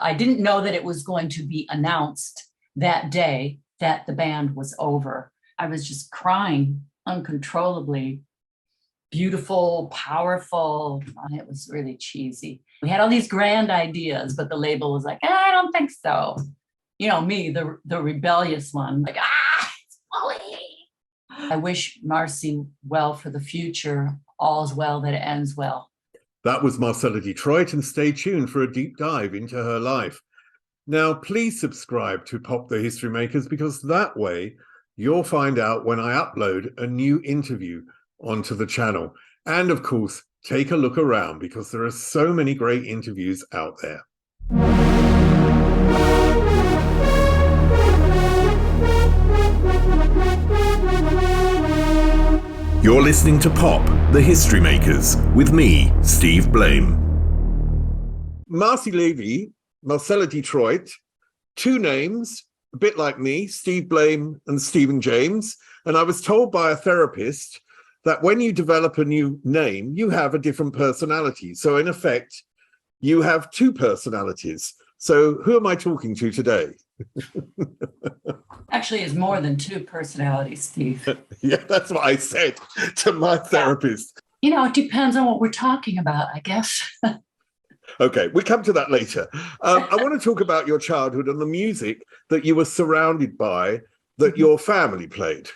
I didn't know that it was going to be announced that day that the band was over. I was just crying uncontrollably. Beautiful, powerful. It was really cheesy. We had all these grand ideas, but the label was like, I don't think so. You know, me, the rebellious one, like, it's Bowie. I wish Marcy well for the future. All's well that ends well. That was Marcella Detroit, and stay tuned for a deep dive into her life. Now, please subscribe to Pop the History Makers, because that way you'll find out when I upload a new interview onto the channel. And of course, take a look around, because there are so many great interviews out there. You're listening to Pop the History Makers with me, Steve Blame. Marcy Levy, Marcella Detroit, two names, a bit like me, Steve Blame and Stephen James. And I was told by a therapist that when you develop a new name, you have a different personality. So in effect, you have two personalities. So who am I talking to today? Actually, it's more than two personalities, Steve. Yeah, that's what I said to my therapist. You know, it depends on what we're talking about, I guess. Okay, we come to that later. I want to talk about your childhood and the music that you were surrounded by, that your family played.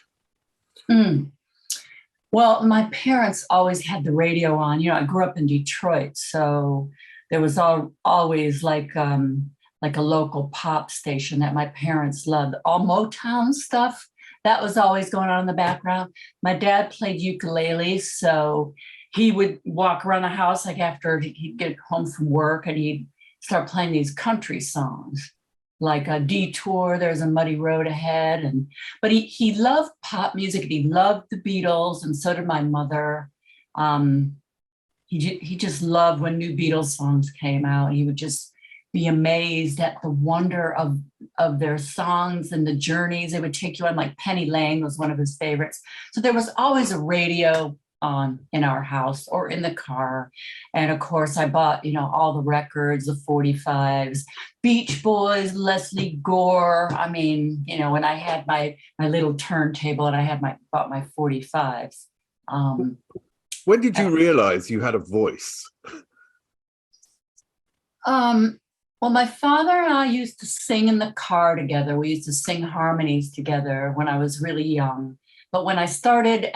Well, my parents always had the radio on. You know, I grew up in Detroit, so there was always like a local pop station that my parents loved. All Motown stuff, that was always going on in the background. My dad played ukulele, so he would walk around the house like after he'd get home from work, and he'd start playing these country songs like a Detour, There's a Muddy Road Ahead. But he loved pop music, and he loved the Beatles, and so did my mother. He just loved when new Beatles songs came out. He would just be amazed at the wonder of their songs and the journeys they would take you on. Like Penny Lane was one of his favorites. So there was always a radio on in our house or in the car. And of course I bought, all the records, the 45s, Beach Boys, Leslie Gore. I mean, when I had my little turntable and I bought my 45s. When did you realize you had a voice? Well, my father and I used to sing in the car together. We used to sing harmonies together when I was really young. But when I started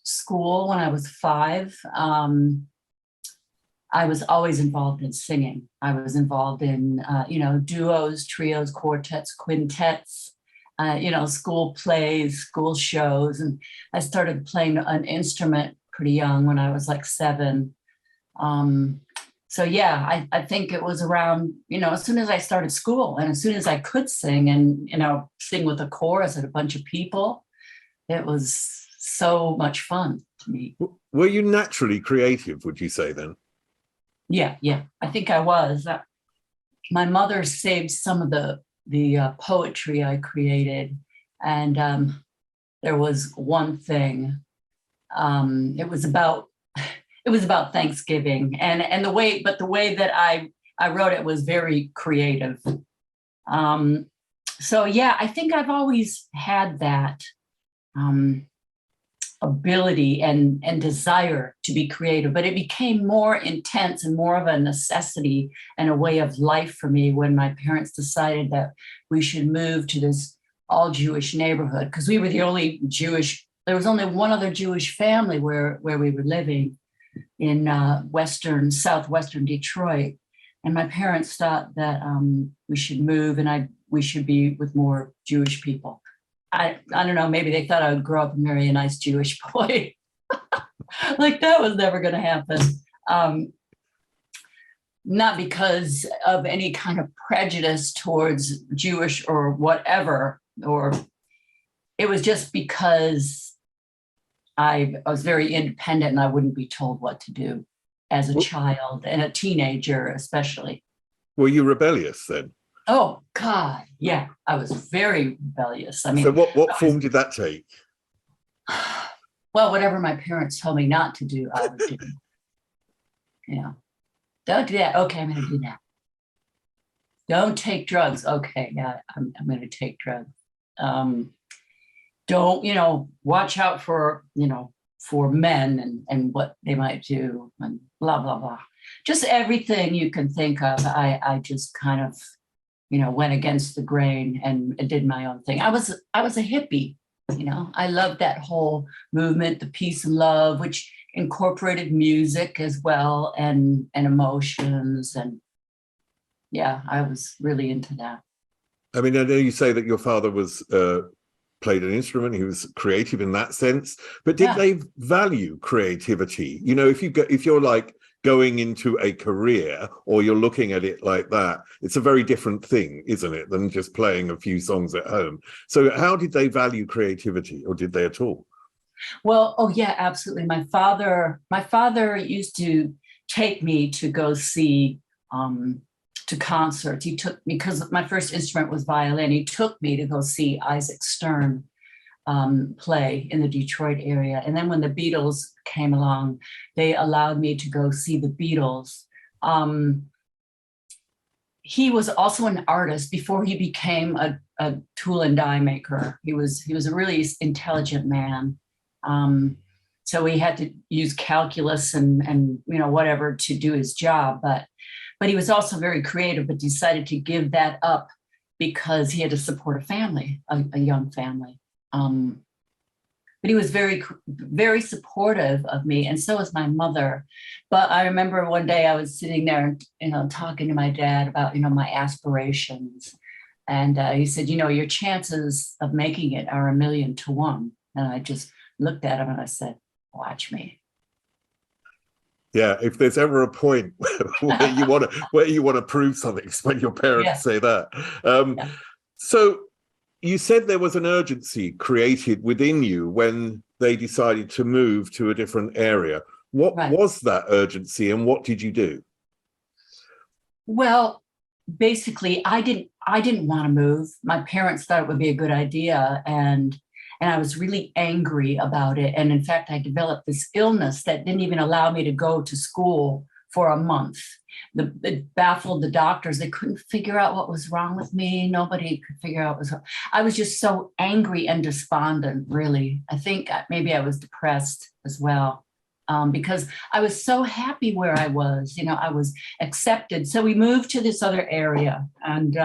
school when I was 5, I was always involved in singing. I was involved in, duos, trios, quartets, quintets, school plays, school shows. And I started playing an instrument pretty young when I was like 7. So yeah, I think it was around, as soon as I started school and as soon as I could sing and, sing with a chorus and a bunch of people, it was so much fun to me. Were you naturally creative, would you say then? Yeah. I think I was. My mother saved some of the poetry I created. And there was one thing, it was about Thanksgiving, and the way that I wrote it was very creative. So yeah, I think I've always had that ability and desire to be creative, but it became more intense and more of a necessity and a way of life for me when my parents decided that we should move to this all Jewish neighborhood, because we were the only Jewish. There was only one other Jewish family where we were living in southwestern Detroit. And my parents thought that we should move and we should be with more Jewish people. I don't know, maybe they thought I would grow up and marry a nice Jewish boy. Like that was never going to happen. Not because of any kind of prejudice towards Jewish or whatever, or it was just because I was very independent and I wouldn't be told what to do as a child and a teenager, especially. Were you rebellious then? Oh, God. Yeah, I was very rebellious. I mean, so what form did that take? Well, whatever my parents told me not to do, I would do. Don't do that. Okay, I'm going to do that. Don't take drugs. Okay, yeah, I'm going to take drugs. Don't, watch out for, for men and what they might do and blah, blah, blah. Just everything you can think of. I just kind of, went against the grain and did my own thing. I was a hippie, I loved that whole movement, the peace and love, which incorporated music as well and emotions. And yeah, I was really into that. I mean, I know you say that your father was played an instrument, he was creative in that sense, but did they value creativity? If you're like going into a career or you're looking at it like that, it's a very different thing, isn't it, than just playing a few songs at home. So how did they value creativity, or did they at all? Well, oh yeah, absolutely. My father used to take me to go see to concerts. He took me, because my first instrument was violin, he took me to go see Isaac Stern play in the Detroit area. And then when the Beatles came along, they allowed me to go see the Beatles. He was also an artist before he became a tool and die maker. He was a really intelligent man. So he had to use calculus and whatever to do his job, but he was also very creative, but decided to give that up because he had to support a family, a young family. But he was very, very supportive of me, and so was my mother. But I remember one day I was sitting there, talking to my dad about, my aspirations. And he said, your chances of making it are 1,000,000 to 1. And I just looked at him and I said, watch me. Yeah, if there's ever a point where you want to prove something, it's when your parents say that. So you said there was an urgency created within you when they decided to move to a different area. What was that urgency, and what did you do? Well, basically, I didn't want to move. My parents thought it would be a good idea, and I was really angry about it. And in fact, I developed this illness that didn't even allow me to go to school for a month. It baffled the doctors. They couldn't figure out what was wrong with me. Nobody could figure out what was wrong. I was just so angry and despondent, really. I think maybe I was depressed as well, because I was so happy where I was. I was accepted. So we moved to this other area, and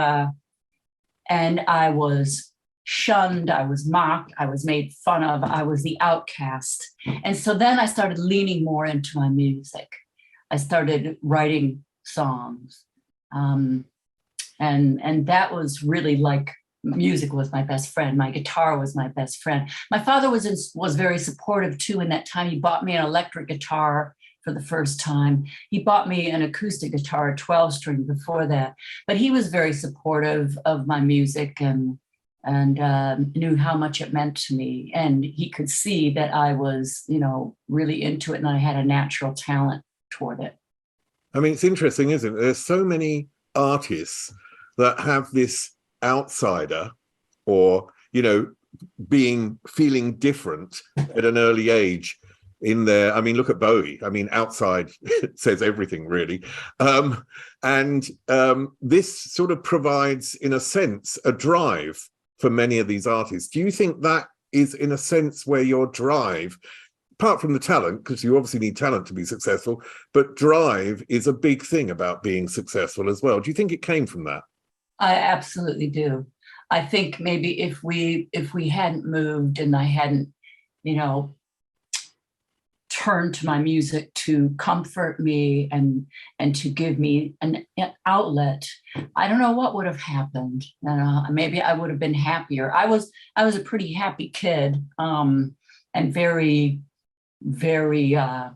I was shunned, I was mocked, I was made fun of, I was the outcast. And so then I started leaning more into my music. I started writing songs. And that was really like, music was my best friend. My guitar was my best friend. My father was very supportive too. In that time, he bought me an electric guitar for the first time. He bought me an acoustic guitar, a 12-string before that. But he was very supportive of my music and knew how much it meant to me. And he could see that I was, really into it, and I had a natural talent toward it. I mean, it's interesting, isn't it? There's so many artists that have this outsider or, feeling different at an early age in their, look at Bowie. Outside says everything, really. This sort of provides, in a sense, a drive for many of these artists. Do you think that is, in a sense, where your drive, apart from the talent, because you obviously need talent to be successful, but drive is a big thing about being successful as well? Do you think it came from that? I absolutely do. I think maybe if we hadn't moved and I hadn't, turned to my music to comfort me and to give me an outlet, I don't know what would have happened. Maybe I would have been happier. I was a pretty happy kid, and very, very, what's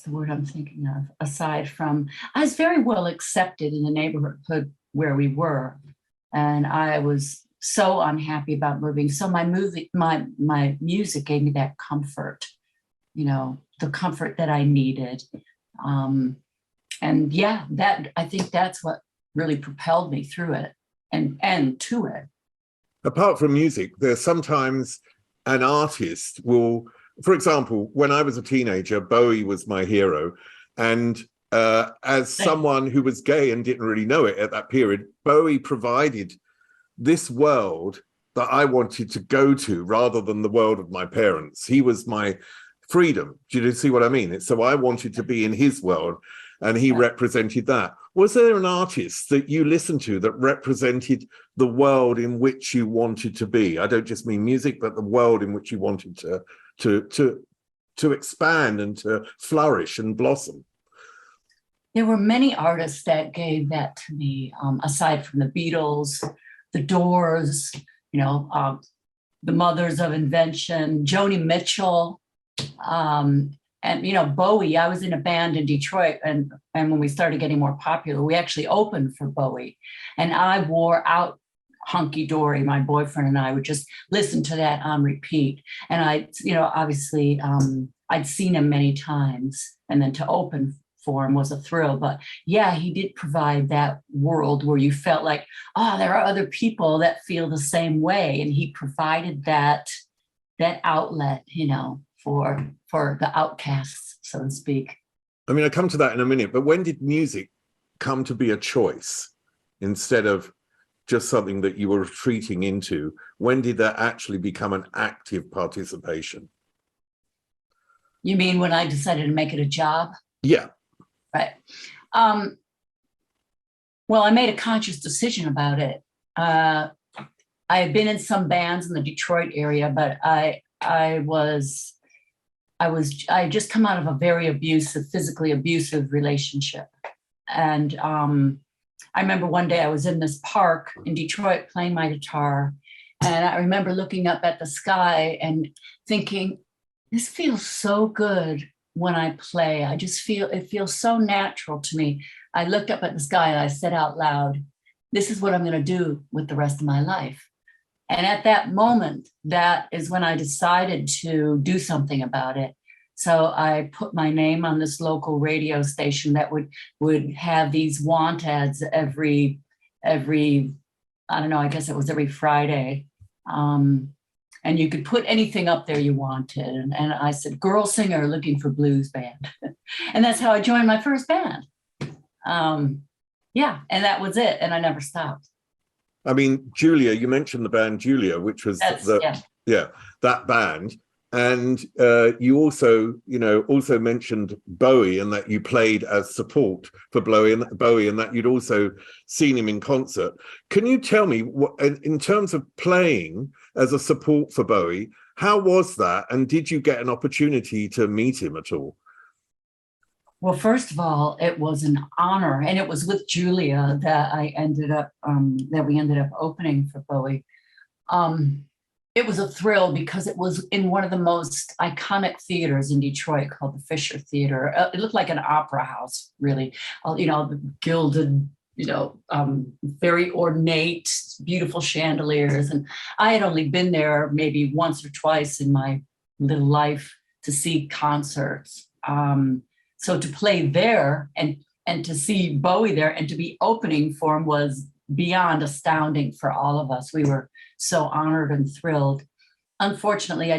the word I'm thinking of? Aside from, I was very well accepted in the neighborhood where we were, and I was so unhappy about moving. So my music gave me that comfort, the comfort that I needed. And yeah, I think that's what really propelled me through it and to it. Apart from music, there's sometimes an artist will, for example, when I was a teenager, Bowie was my hero. And as someone who was gay and didn't really know it at that period, Bowie provided this world that I wanted to go to rather than the world of my parents. He was my freedom. Do you see what I mean? So I wanted to be in his world, and he represented that. Was there an artist that you listened to that represented the world in which you wanted to be? I don't just mean music, but the world in which you wanted to expand and to flourish and blossom. There were many artists that gave that to me, aside from the Beatles, the Doors, the Mothers of Invention, Joni Mitchell, and Bowie. I was in a band in Detroit, and when we started getting more popular, we actually opened for Bowie, and I wore out Hunky Dory. My boyfriend and I would just listen to that on repeat. And obviously, I'd seen him many times, and then to open for him was a thrill. But yeah, he did provide that world where you felt like, there are other people that feel the same way, and he provided that outlet, for the outcasts, so to speak. I mean, I'll come to that in a minute, but when did music come to be a choice instead of just something that you were retreating into? When did that actually become an active participation? You mean when I decided to make it a job? Yeah. Right. Well, I made a conscious decision about it. I had been in some bands in the Detroit area, but I had just come out of a very physically abusive relationship. And I remember one day I was in this park in Detroit playing my guitar. And I remember looking up at the sky and thinking, this feels so good when I play. It feels so natural to me. I looked up at the sky and I said out loud, this is what I'm going to do with the rest of my life. And at that moment, that is when I decided to do something about it. So I put my name on this local radio station that would have these want ads every, I don't know, I guess it was every Friday. And you could put anything up there you wanted. And I said, girl singer looking for blues band. And that's how I joined my first band. And that was it. And I never stopped. I mean, Julia, you mentioned the band Julia, which was that band. And you also mentioned Bowie, and that you played as support for Bowie, and that you'd also seen him in concert. Can you tell me, what, in terms of playing as a support for Bowie, how was that? And did you get an opportunity to meet him at all? Well, first of all, it was an honor, and it was with Julia that we ended up opening for Bowie. It was a thrill because it was in one of the most iconic theaters in Detroit called the Fisher Theater. It looked like an opera house, really. Gilded, very ornate, beautiful chandeliers. And I had only been there maybe once or twice in my little life to see concerts. So to play there and to see Bowie there and to be opening for him was beyond astounding for all of us. We were so honored and thrilled. Unfortunately,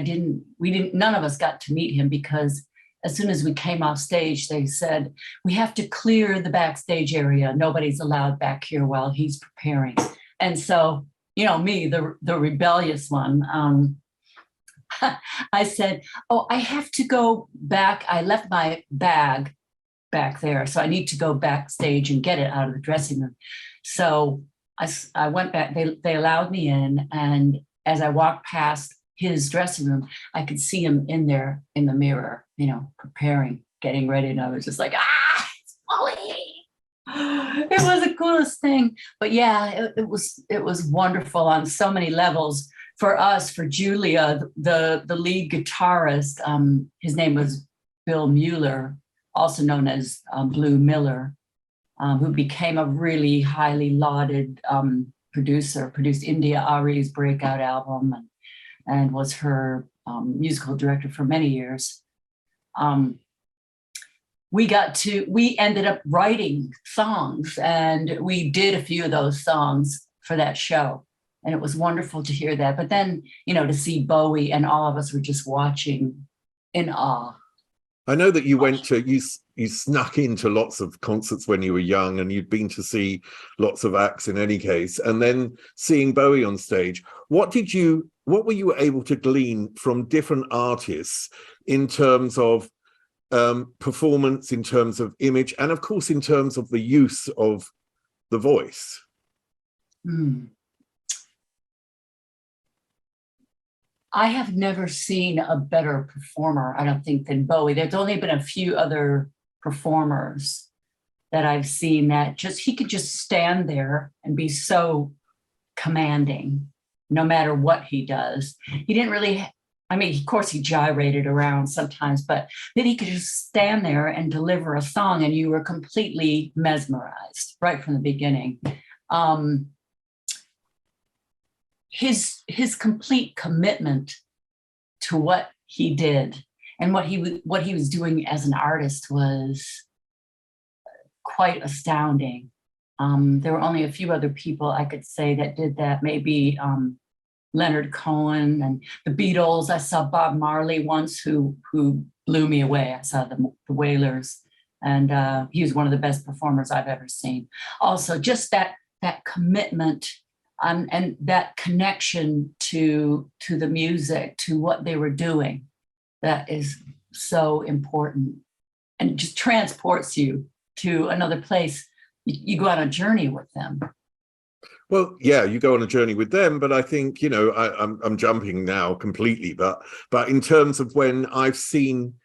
none of us got to meet him because as soon as we came off stage, they said, we have to clear the backstage area. Nobody's allowed back here while he's preparing. And so, me, the rebellious one, I said, I have to go back. I left my bag back there, so I need to go backstage and get it out of the dressing room. So I went back, they allowed me in, and as I walked past his dressing room, I could see him in there in the mirror, preparing, getting ready, and I was just like, it's Bowie. It was the coolest thing. But yeah, it was wonderful on so many levels. For us, for Julia, the lead guitarist, his name was Bill Mueller, also known as Blue Miller, who became a really highly lauded producer, produced India Ari's breakout album, and was her musical director for many years. We ended up writing songs, and we did a few of those songs for that show. And it was wonderful to hear that. But then, to see Bowie, and all of us were just watching in awe. I know that you snuck into lots of concerts when you were young, and you'd been to see lots of acts in any case, and then seeing Bowie on stage. What were you able to glean from different artists in terms of performance, in terms of image, and of course in terms of the use of the voice? I have never seen a better performer, I don't think, than Bowie. There's only been a few other performers that I've seen that he could just stand there and be so commanding no matter what he does. He didn't really, I mean, of course he gyrated around sometimes, but then he could just stand there and deliver a song and you were completely mesmerized right from the beginning. His complete commitment to what he did and what he was doing as an artist was quite astounding. There were only a few other people I could say that did that. Maybe Leonard Cohen and the Beatles. I saw Bob Marley once, who blew me away. I saw the Wailers, and he was one of the best performers I've ever seen. Also, just that commitment. And that connection to the music, to what they were doing, that is so important, and just transports you to another place. You go on a journey with them. Well, yeah, you go on a journey with them, but I think, you know, I'm jumping now completely, but in terms of when I've seen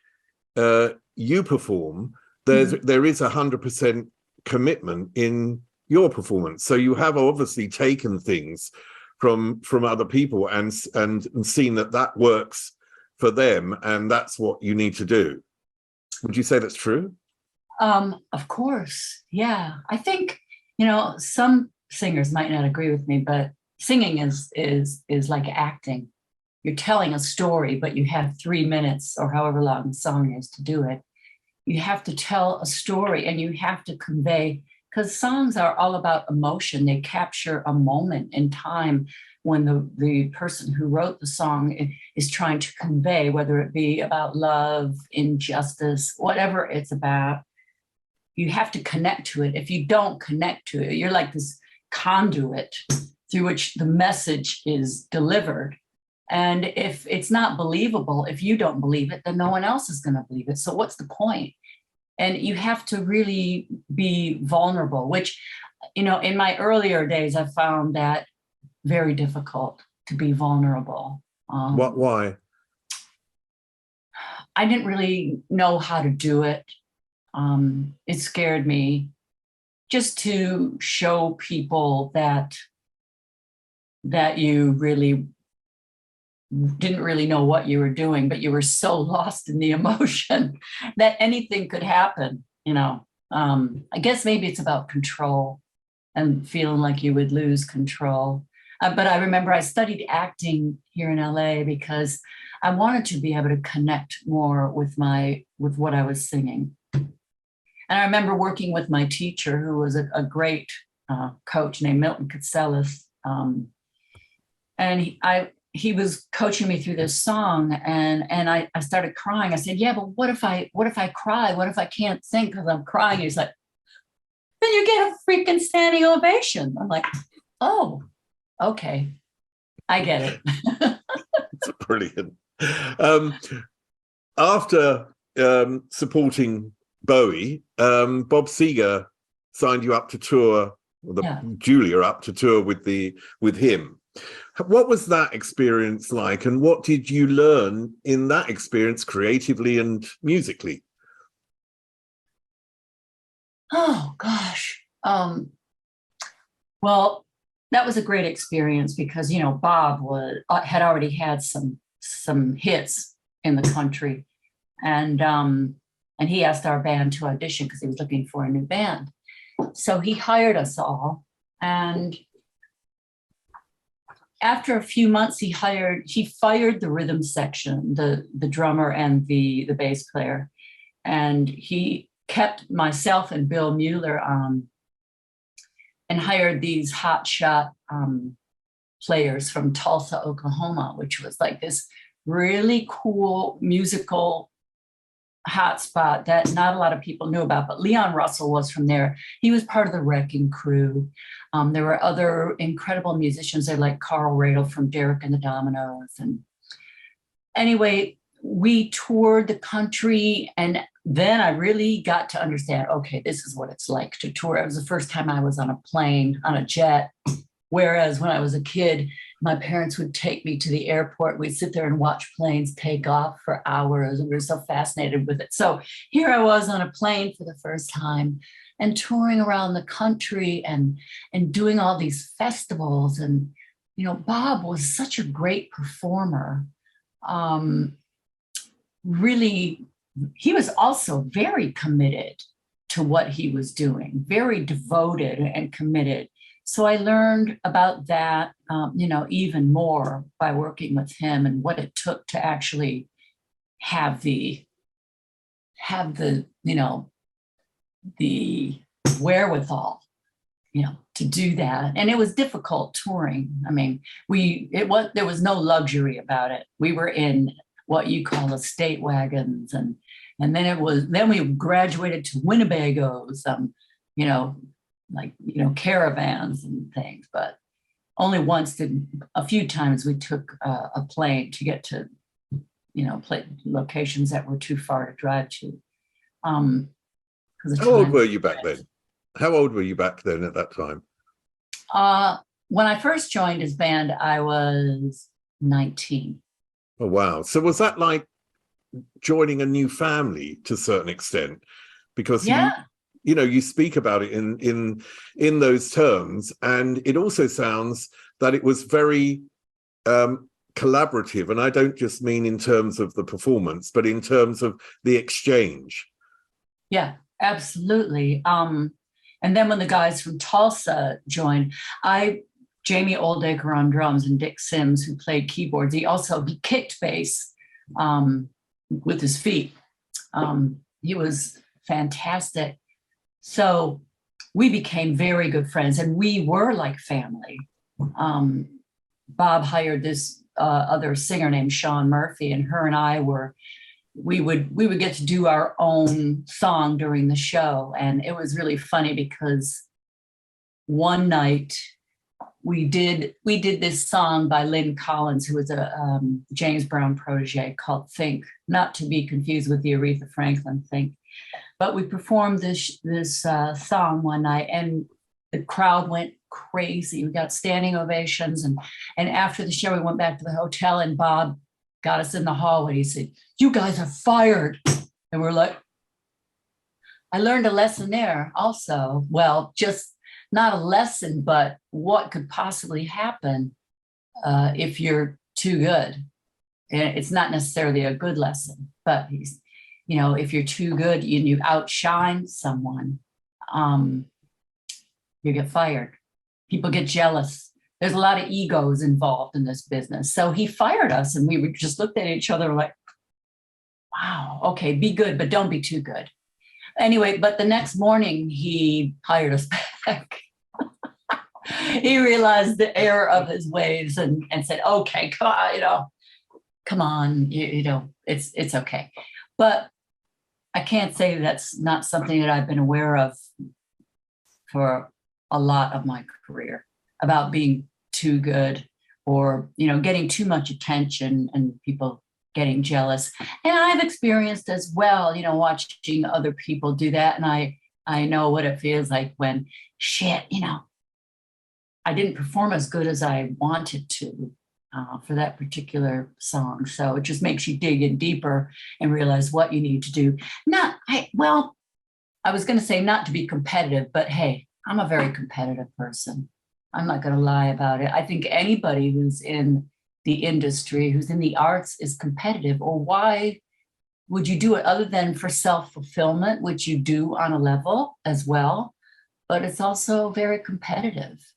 you perform, there is 100% commitment in your performance. So you have obviously taken things from other people and seen that works for them, and that's what you need to do. Would you say that's true? Of course, yeah. I think, you know, some singers might not agree with me, but singing is like acting. You're telling a story, but you have 3 minutes or however long the song is to do it. You have to tell a story and you have to convey, because songs are all about emotion. They capture a moment in time when the person who wrote the song is trying to convey, whether it be about love, injustice, whatever it's about. You have to connect to it. If you don't connect to it, you're like this conduit through which the message is delivered. And if it's not believable, if you don't believe it, then no one else is going to believe it. So what's the point? And you have to really be vulnerable, which, you know, in my earlier days, I found that very difficult to be vulnerable. Why? I didn't really know how to do it. It scared me just to show people that you really didn't really know what you were doing, but you were so lost in the emotion that anything could happen, you know. I guess maybe it's about control and feeling like you would lose control. But I remember I studied acting here in LA because I wanted to be able to connect more with what I was singing. And I remember working with my teacher, who was a great coach named Milton Katselis. And he was coaching me through this song, and I started crying. I said, yeah, but what if I cry? What if I can't sing because I'm crying? He's like, then you get a freaking standing ovation. I'm like, oh, okay, I get it. It's brilliant. After supporting Bowie, Bob Seger signed you up to tour, Julia up to tour with him. What was that experience like, and what did you learn in that experience creatively and musically? Oh gosh. Well, that was a great experience because, you know, Bob had already had some hits in the country, and he asked our band to audition because he was looking for a new band. So he hired us all, and after a few months, he fired the rhythm section, the drummer and the bass player, and he kept myself and Bill Mueller on, and hired these hotshot players from Tulsa, Oklahoma, which was like this really cool musical hot spot that not a lot of people knew about, but Leon Russell was from there. He was part of the Wrecking Crew. There were other incredible musicians there, like Carl Radle from Derek and the Dominoes. And anyway, we toured the country, and then I really got to understand, okay, this is what it's like to tour. It was the first time I was on a plane, on a jet. Whereas when I was a kid, my parents would take me to the airport. We'd sit there and watch planes take off for hours. And we were so fascinated with it. So here I was on a plane for the first time and touring around the country and doing all these festivals. And, you know, Bob was such a great performer. Really, he was also very committed to what he was doing, very devoted and committed. So I learned about that, you know, even more by working with him and what it took to actually have the, you know, the wherewithal, you know, to do that. And it was difficult touring. I mean, there was no luxury about it. We were in what you call estate wagons, and then we graduated to Winnebagos, you know, like, you know, caravans and things. But only a few times we took a plane to get to, you know, locations that were too far to drive to. How old were you back then? How old were you back then at that time? When I first joined his band, I was 19. Oh, wow. So was that like joining a new family to a certain extent? Because you know, you speak about it in those terms, and it also sounds that it was very collaborative. And I don't just mean in terms of the performance, but in terms of the exchange. Yeah, absolutely. And then when the guys from Tulsa joined, Jamie Oldacre on drums and Dick Sims, who played keyboards. He kicked bass with his feet. He was fantastic. So we became very good friends, and we were like family. Bob hired this other singer named Sean Murphy, and her and I we would get to do our own song during the show. And it was really funny because one night we did this song by Lynn Collins, who was a James Brown protege, called Think, not to be confused with the Aretha Franklin Think. But we performed this song one night, and the crowd went crazy. We got standing ovations, and after the show, we went back to the hotel, and Bob got us in the hallway. He said, "You guys are fired," and we're like, I learned a lesson there also. Well, just not a lesson, but what could possibly happen if you're too good. And it's not necessarily a good lesson, but you know, if you're too good and you outshine someone, you get fired. People get jealous. There's a lot of egos involved in this business. So he fired us, and we just looked at each other like, wow, okay, be good, but don't be too good. Anyway, but the next morning he hired us back. He realized the error of his ways and said, okay, come on, you know, it's okay. But I can't say that's not something that I've been aware of for a lot of my career, about being too good, or, you know, getting too much attention and people getting jealous. And I've experienced as well, you know, watching other people do that. And I know what it feels like when, shit, you know, I didn't perform as good as I wanted to for that particular song. So it just makes you dig in deeper and realize what you need to do. I was going to say not to be competitive, but hey, I'm a very competitive person. I'm not going to lie about it. I think anybody who's in the industry, who's in the arts, is competitive. Or why would you do it other than for self-fulfillment, which you do on a level as well, but it's also very competitive.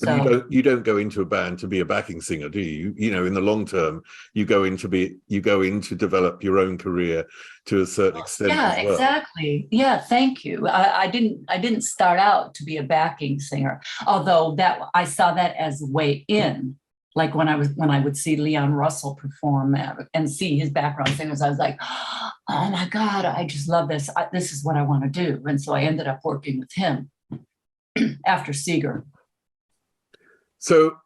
But you don't go into a band to be a backing singer, do you? You know, in the long term, you go in to develop your own career to a certain extent. Yeah, as well. Exactly. Yeah, thank you. I didn't start out to be a backing singer, although that I saw that as a way in. Like when I would see Leon Russell perform and see his background singers, I was like, oh my God, I just love this. This is what I want to do. And so I ended up working with him after Seger. So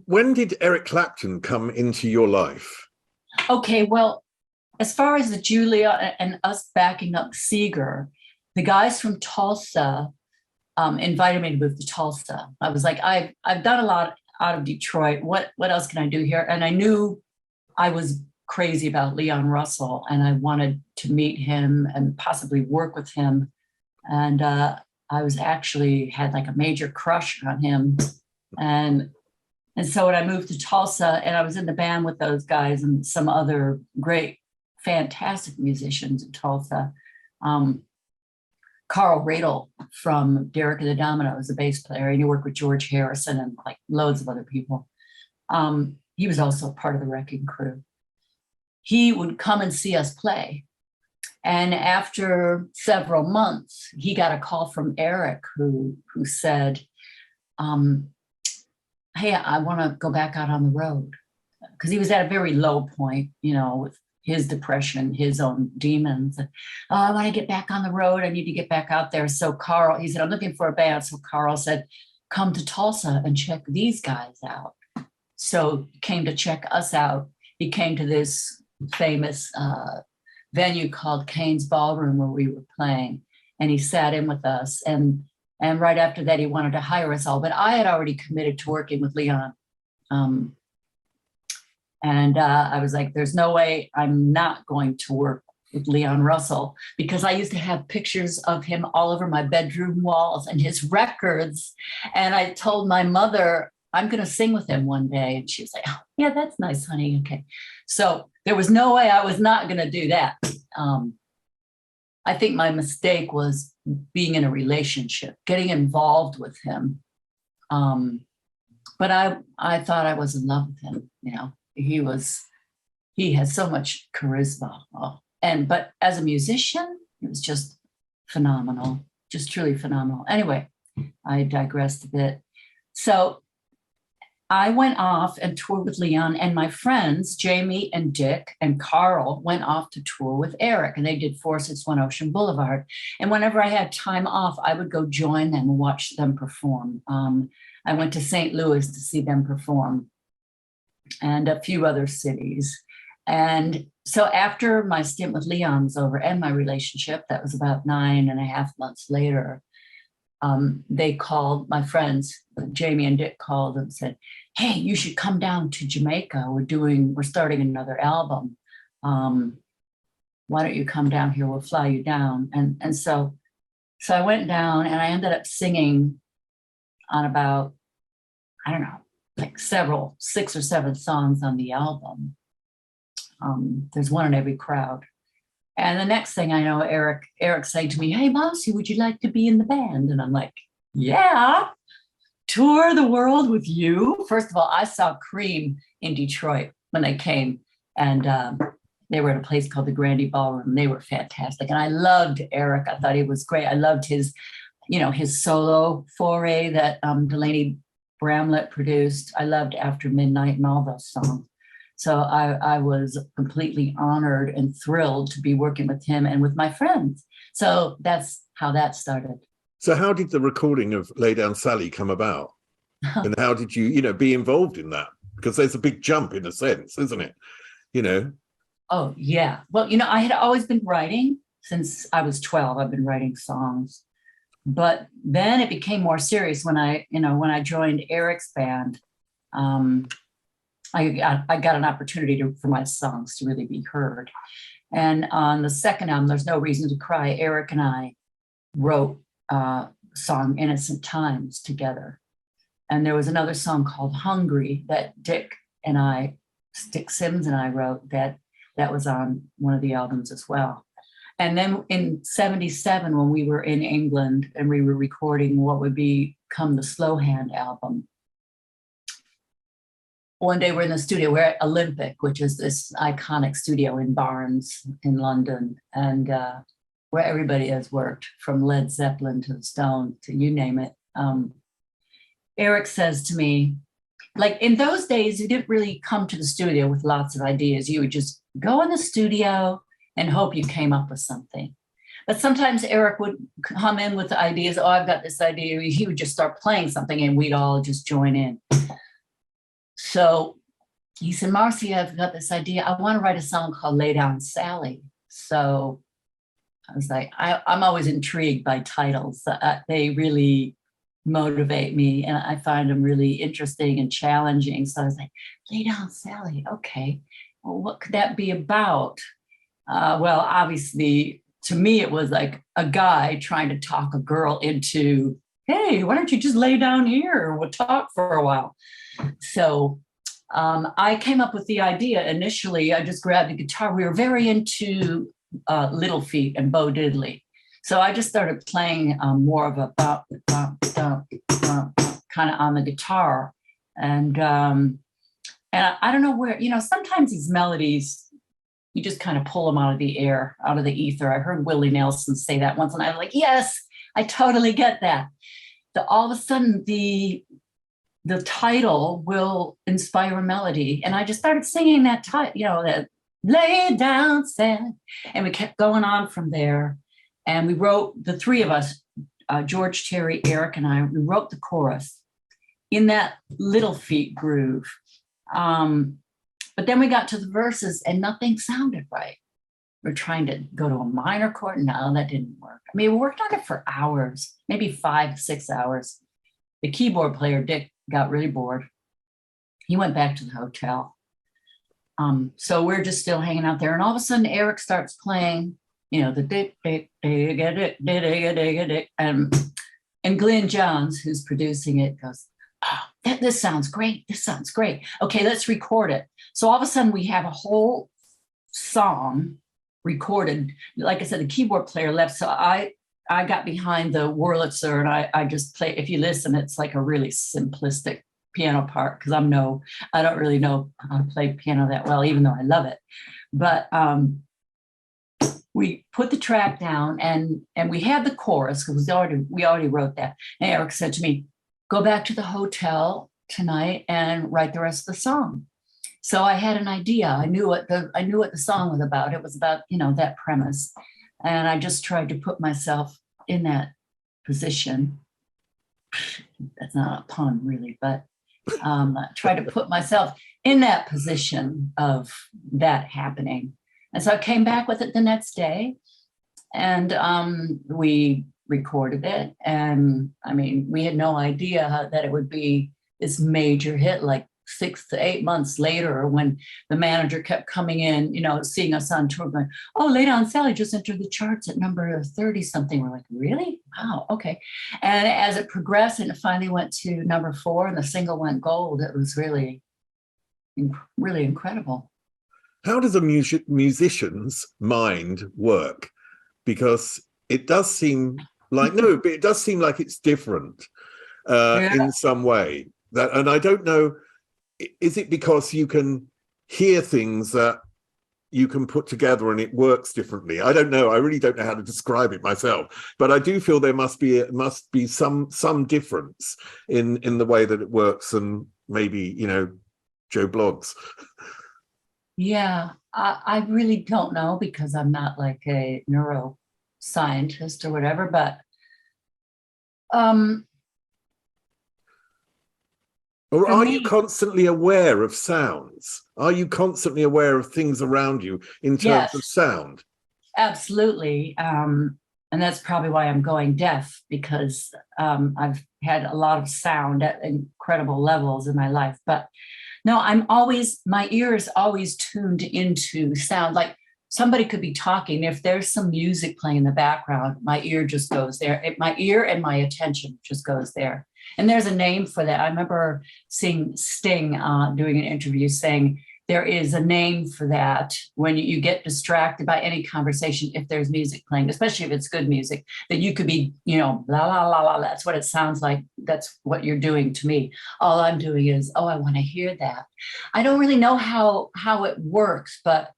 when did Eric Clapton come into your life? Okay, well, as far as the Julia and us backing up Seger, the guys from Tulsa invited me to move to Tulsa. I was like, I've done a lot out of Detroit. What else can I do here? And I knew I was crazy about Leon Russell, and I wanted to meet him and possibly work with him. And I was actually had like a major crush on him. And so when I moved to Tulsa, and I was in the band with those guys and some other great, fantastic musicians in Tulsa. Carl Radel from Derek and the Dominoes, the bass player, and he worked with George Harrison and like loads of other people. He was also part of the Wrecking Crew. He would come and see us play. And after several months, he got a call from Eric who said, hey, I want to go back out on the road. Because he was at a very low point, you know, with his depression, his own demons. Oh, I want to get back on the road. I need to get back out there. So Carl, he said, I'm looking for a band. So Carl said, come to Tulsa and check these guys out. So he came to check us out. He came to this famous venue called Kane's Ballroom where we were playing. And he sat in with us. And right after that, he wanted to hire us all. But I had already committed to working with Leon. And I was like, there's no way I'm not going to work with Leon Russell, because I used to have pictures of him all over my bedroom walls and his records. And I told my mother, I'm going to sing with him one day. And she was like, oh, yeah, that's nice, honey. Okay. So there was no way I was not going to do that. I think my mistake was being in a relationship, getting involved with him. But I thought I was in love with him, you know. He had so much charisma. But as a musician, it was just phenomenal, just truly phenomenal. Anyway, I digressed a bit. So I went off and toured with Leon, and my friends, Jamie and Dick and Carl, went off to tour with Eric, and they did 461 Ocean Boulevard. And whenever I had time off, I would go join them and watch them perform. I went to St. Louis to see them perform, and a few other cities. And so after my stint with Leon was over and my relationship, that was about 9.5 months later, they called, my friends, Jamie and Dick called and said, hey, you should come down to Jamaica. We're starting another album. Why don't you come down here? We'll fly you down. And so I went down, and I ended up singing on about, I don't know, like 6 or 7 songs on the album. There's one in every crowd. And the next thing I know, Eric saying to me, hey, Marcy, would you like to be in the band? And I'm like, yeah, tour the world with you. First of all, I saw Cream in Detroit when they came, and they were at a place called the Grandy Ballroom. They were fantastic. And I loved Eric. I thought he was great. I loved his solo foray that Delaney Bramlett produced. I loved After Midnight and all those songs. So I was completely honored and thrilled to be working with him and with my friends. So that's how that started. So how did the recording of Lay Down Sally come about? And how did you, be involved in that? Because there's a big jump in a sense, isn't it? Oh, yeah. Well, I had always been writing since I was 12. I've been writing songs. But then it became more serious when I joined Eric's band. I got an opportunity for my songs to really be heard. And on the second album, There's No Reason to Cry, Eric and I wrote song Innocent Times together. And there was another song called Hungry that Dick Sims and I wrote that was on one of the albums as well. And then in 1977, when we were in England and we were recording what would become the Slow Hand album, one day we're in the studio, we're at Olympic, which is this iconic studio in Barnes in London, and where everybody has worked, from Led Zeppelin to the Stones to you name it. Eric says to me, like in those days, you didn't really come to the studio with lots of ideas. You would just go in the studio and hope you came up with something. But sometimes Eric would come in with ideas. Oh, I've got this idea. He would just start playing something and we'd all just join in. So he said, Marcy, I've got this idea. I want to write a song called Lay Down Sally. So I was like, I'm always intrigued by titles. They really motivate me and I find them really interesting and challenging. So I was like, Lay Down Sally. Okay. Well, what could that be about? Well, obviously, to me, it was like a guy trying to talk a girl into, hey, why don't you just lay down here? We'll talk for a while. So I came up with the idea. Initially, I just grabbed a guitar. We were very into Little Feat and Bo Diddley. So I just started playing more of a bump, bump, bump, bump, kind of on the guitar. And I don't know where, sometimes these melodies, you just kind of pull them out of the air, out of the ether. I heard Willie Nelson say that once, and I was like, yes, I totally get that. All of a sudden, the title will inspire a melody. And I just started singing that title, that Lay Down, Sally. And we kept going on from there. And we wrote, the three of us, George, Terry, Eric, and I, we wrote the chorus in that Little Feat groove. But then we got to the verses and nothing sounded right. We're trying to go to a minor chord. No, that didn't work. I mean, we worked on it for hours, maybe 5, 6 hours. The keyboard player, Dick, got really bored. He went back to the hotel. So we're just still hanging out there. And all of a sudden, Eric starts playing, the dick, dick, dig, dick, dig, dig, dig. And Glenn Johns, who's producing it, goes, oh, this sounds great. This sounds great. Okay, let's record it. So all of a sudden we have a whole song recorded. Like I said, the keyboard player left. So I got behind the Wurlitzer and I just play. If you listen, it's like a really simplistic piano part because I don't really know how to play piano that well, even though I love it. But we put the track down and we had the chorus because we already wrote that. And Eric said to me, go back to the hotel tonight and write the rest of the song. So I had an idea. I knew what the song was about. It was about, that premise. And I just tried to put myself in that position. That's not a pun really, but I tried to put myself in that position of that happening. And so I came back with it the next day and we recorded it. And I mean, we had no idea that it would be this major hit, like 6 to 8 months later, when the manager kept coming in, seeing us on tour going, oh, Lay Down Sally just entered the charts at number 30 something. We're like, really? Wow. Okay. And as it progressed and it finally went to number 4 and the single went gold, it was really, really incredible. How does a musician's mind work? Because it does seem like, no, but it does seem like it's different in some way. And I don't know, is it because you can hear things that you can put together and it works differently? I don't know. I really don't know how to describe it myself, but I do feel there must be some difference in the way that it works and maybe, Joe Bloggs. Yeah, I really don't know because I'm not like a neuroscientist or whatever, but or are you constantly aware of sounds? Are you constantly aware of things around you in terms of sound? Absolutely. And that's probably why I'm going deaf, because I've had a lot of sound at incredible levels in my life. But no, my ear is always tuned into sound. Like somebody could be talking. If there's some music playing in the background, my ear just goes there. My ear and my attention just goes there. And there's a name for that. I remember seeing Sting doing an interview saying there is a name for that when you get distracted by any conversation, if there's music playing, especially if it's good music, that you could be, la, la, la, la. That's what it sounds like. That's what you're doing to me. All I'm doing is, I want to hear that. I don't really know how it works, but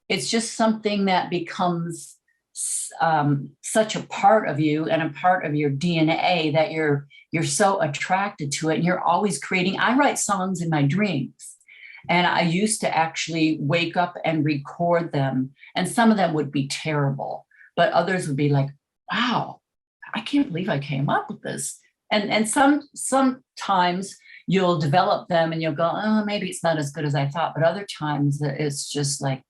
it's just something that becomes such a part of you and a part of your DNA that you're so attracted to it, and you're always creating. I write songs in my dreams, and I used to actually wake up and record them, and some of them would be terrible, but others would be like, wow, I can't believe I came up with this. And sometimes you'll develop them and you'll go, oh, maybe it's not as good as I thought, but other times it's just like,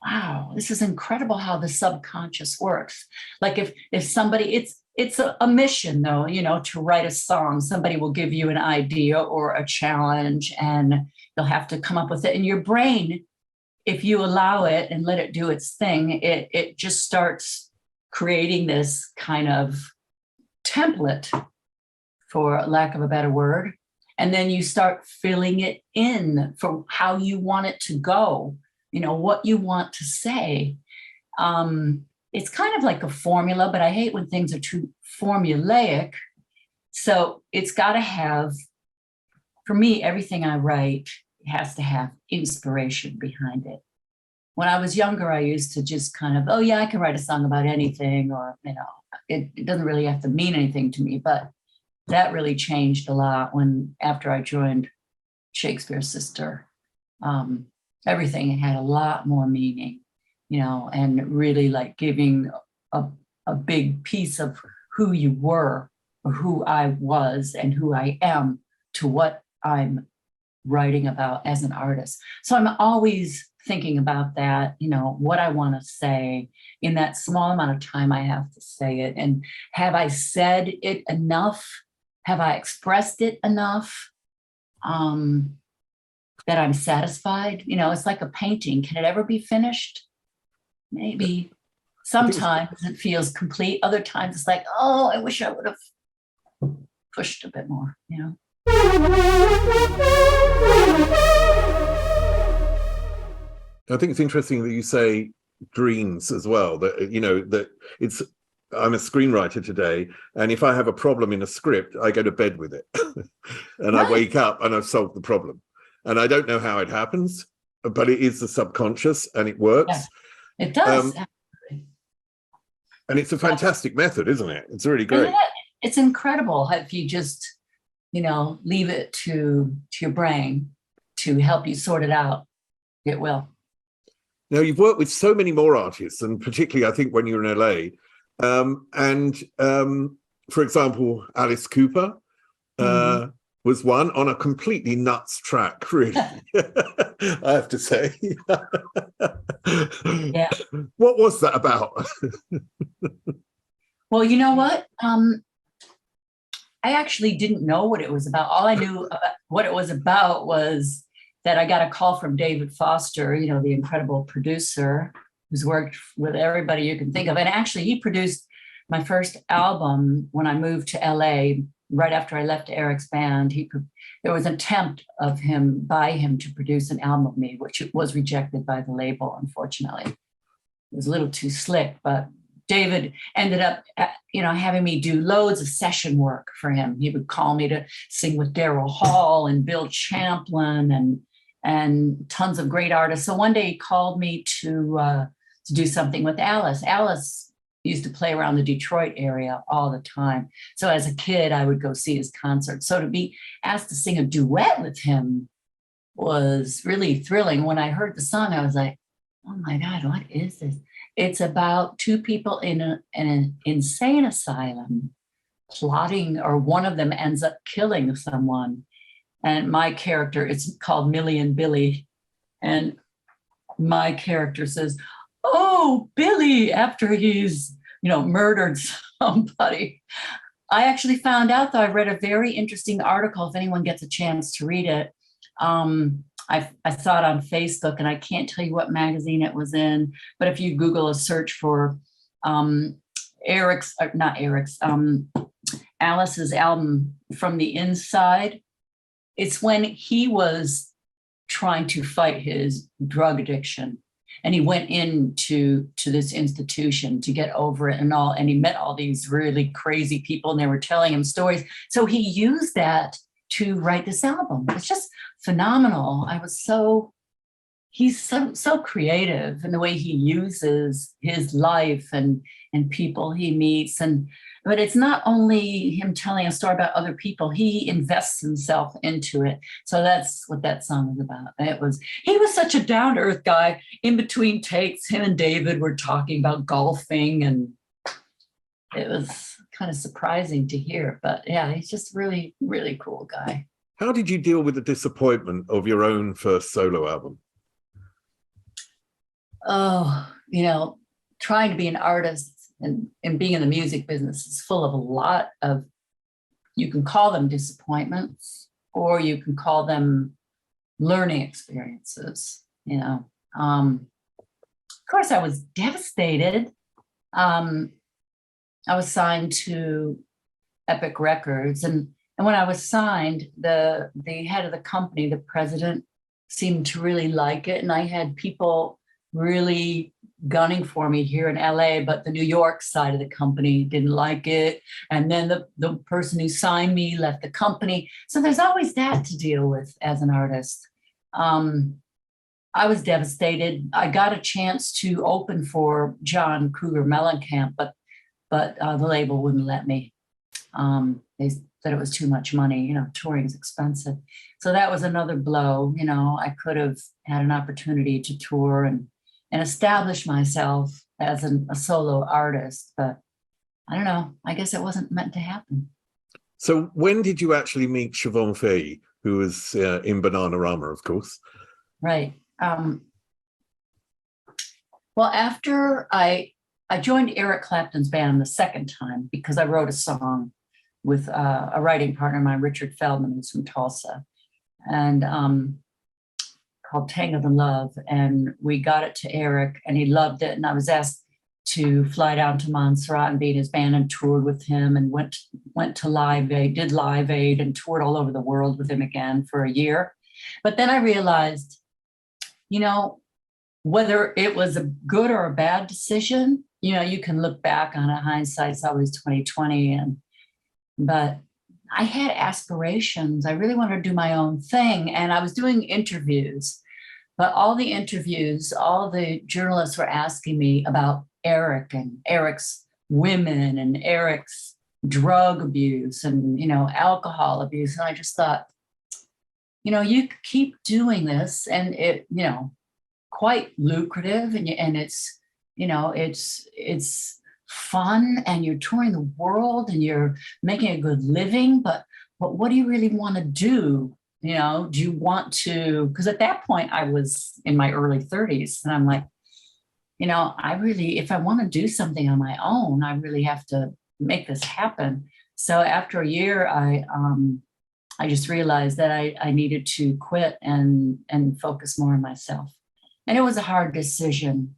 wow, this is incredible how the subconscious works. Like if somebody, it's a mission though, to write a song. Somebody will give you an idea or a challenge, and you'll have to come up with it. And your brain, if you allow it and let it do its thing, it just starts creating this kind of template, for lack of a better word. And then you start filling it in for how you want it to go. What you want to say. It's kind of like a formula, but I hate when things are too formulaic. So it's got to have, for me, everything I write has to have inspiration behind it. When I was younger, I used to just kind of, oh yeah, I can write a song about anything, or, it doesn't really have to mean anything to me. But that really changed a lot after I joined Shakespears Sister. Everything had a lot more meaning, and really like giving a big piece of who you were, or who I was and who I am, to what I'm writing about as an artist. So I'm always thinking about that, what I want to say in that small amount of time I have to say it. And have I said it enough? Have I expressed it enough? That I'm satisfied. It's like a painting. Can it ever be finished? Maybe. Sometimes it feels complete. Other times it's like, oh, I wish I would have pushed a bit more, I think it's interesting that you say dreams as well, that, that I'm a screenwriter today, and if I have a problem in a script, I go to bed with it. And I wake up and I've solved the problem. And I don't know how it happens, but it is the subconscious, and it works. Yeah, it does. And it's a fantastic method, isn't it? It's really great. It's incredible if you just, leave it to your brain to help you sort it out. It will. Now, you've worked with so many more artists, and particularly, I think, when you were in LA. For example, Alice Cooper was one on a completely nuts track, really. I have to say. Yeah. What was that about? Well, you know what? I actually didn't know what it was about. All I knew about what it was about was that I got a call from David Foster, the incredible producer who's worked with everybody you can think of. And actually, he produced my first album when I moved to LA. Right after I left Eric's band, there was an attempt by him to produce an album of me, which was rejected by the label, unfortunately. It was a little too slick, but David ended up, having me do loads of session work for him. He would call me to sing with Daryl Hall and Bill Champlin and tons of great artists. So one day he called me to do something with Alice. Alice used to play around the Detroit area all the time. So as a kid, I would go see his concerts. So to be asked to sing a duet with him was really thrilling. When I heard the song, I was like, oh my God, what is this? It's about two people in an insane asylum plotting, or one of them ends up killing someone. And my character, it's called Millie and Billy. And my character says, oh, Billy, after he's, murdered somebody. I actually found out, though, I read a very interesting article, if anyone gets a chance to read it. I saw it on Facebook, and I can't tell you what magazine it was in, but if you Google a search for Alice's album From the Inside, it's when he was trying to fight his drug addiction. And he went into this institution to get over it and he met all these really crazy people, and they were telling him stories. So he used that to write this album. It's just phenomenal. he's so creative in the way he uses his life and people he meets. But it's not only him telling a story about other people, he invests himself into it. So that's what that song is about. He was such a down-to-earth guy. In between takes, him and David were talking about golfing, and it was kind of surprising to hear. But yeah, he's just really, really cool guy. How did you deal with the disappointment of your own first solo album? Oh, trying to be an artist and being in the music business is full of a lot of, you can call them disappointments, or you can call them learning experiences. Of course, I was devastated. I was signed to Epic Records, and when I was signed, the head of the company, the president, seemed to really like it, and I had people really gunning for me here in LA, but the New York side of the company didn't like it. And then the person who signed me left the company. So there's always that to deal with as an artist. I was devastated. I got a chance to open for John Cougar Mellencamp, but the label wouldn't let me. They said it was too much money, touring is expensive. So that was another blow. I could have had an opportunity to tour and establish myself as a solo artist, but I don't know. I guess it wasn't meant to happen. So when did you actually meet Siobhan Fahey, who was in Bananarama, of course? Right. Well, after I joined Eric Clapton's band the second time because I wrote a song with a writing partner of mine, Richard Feldman, who's from Tulsa, and called Tangled in Love, and we got it to Eric, and he loved it. And I was asked to fly down to Montserrat and be in his band, and toured with him, and went to Live Aid, did Live Aid, and toured all over the world with him again for a year. But then I realized, whether it was a good or a bad decision, you can look back on it. Hindsight's always 20/20, but I had aspirations. I really wanted to do my own thing. And I was doing interviews, but all the journalists were asking me about Eric and Eric's women and Eric's drug abuse and, alcohol abuse. And I just thought, you keep doing this, and it, quite lucrative, and it's, it's fun, and you're touring the world and you're making a good living, but what do you really want to do? Do you want to, because at that point I was in my early 30s, and I'm like, if I want to do something on my own, I really have to make this happen. So after a year, I just realized that I needed to quit and focus more on myself. And it was a hard decision.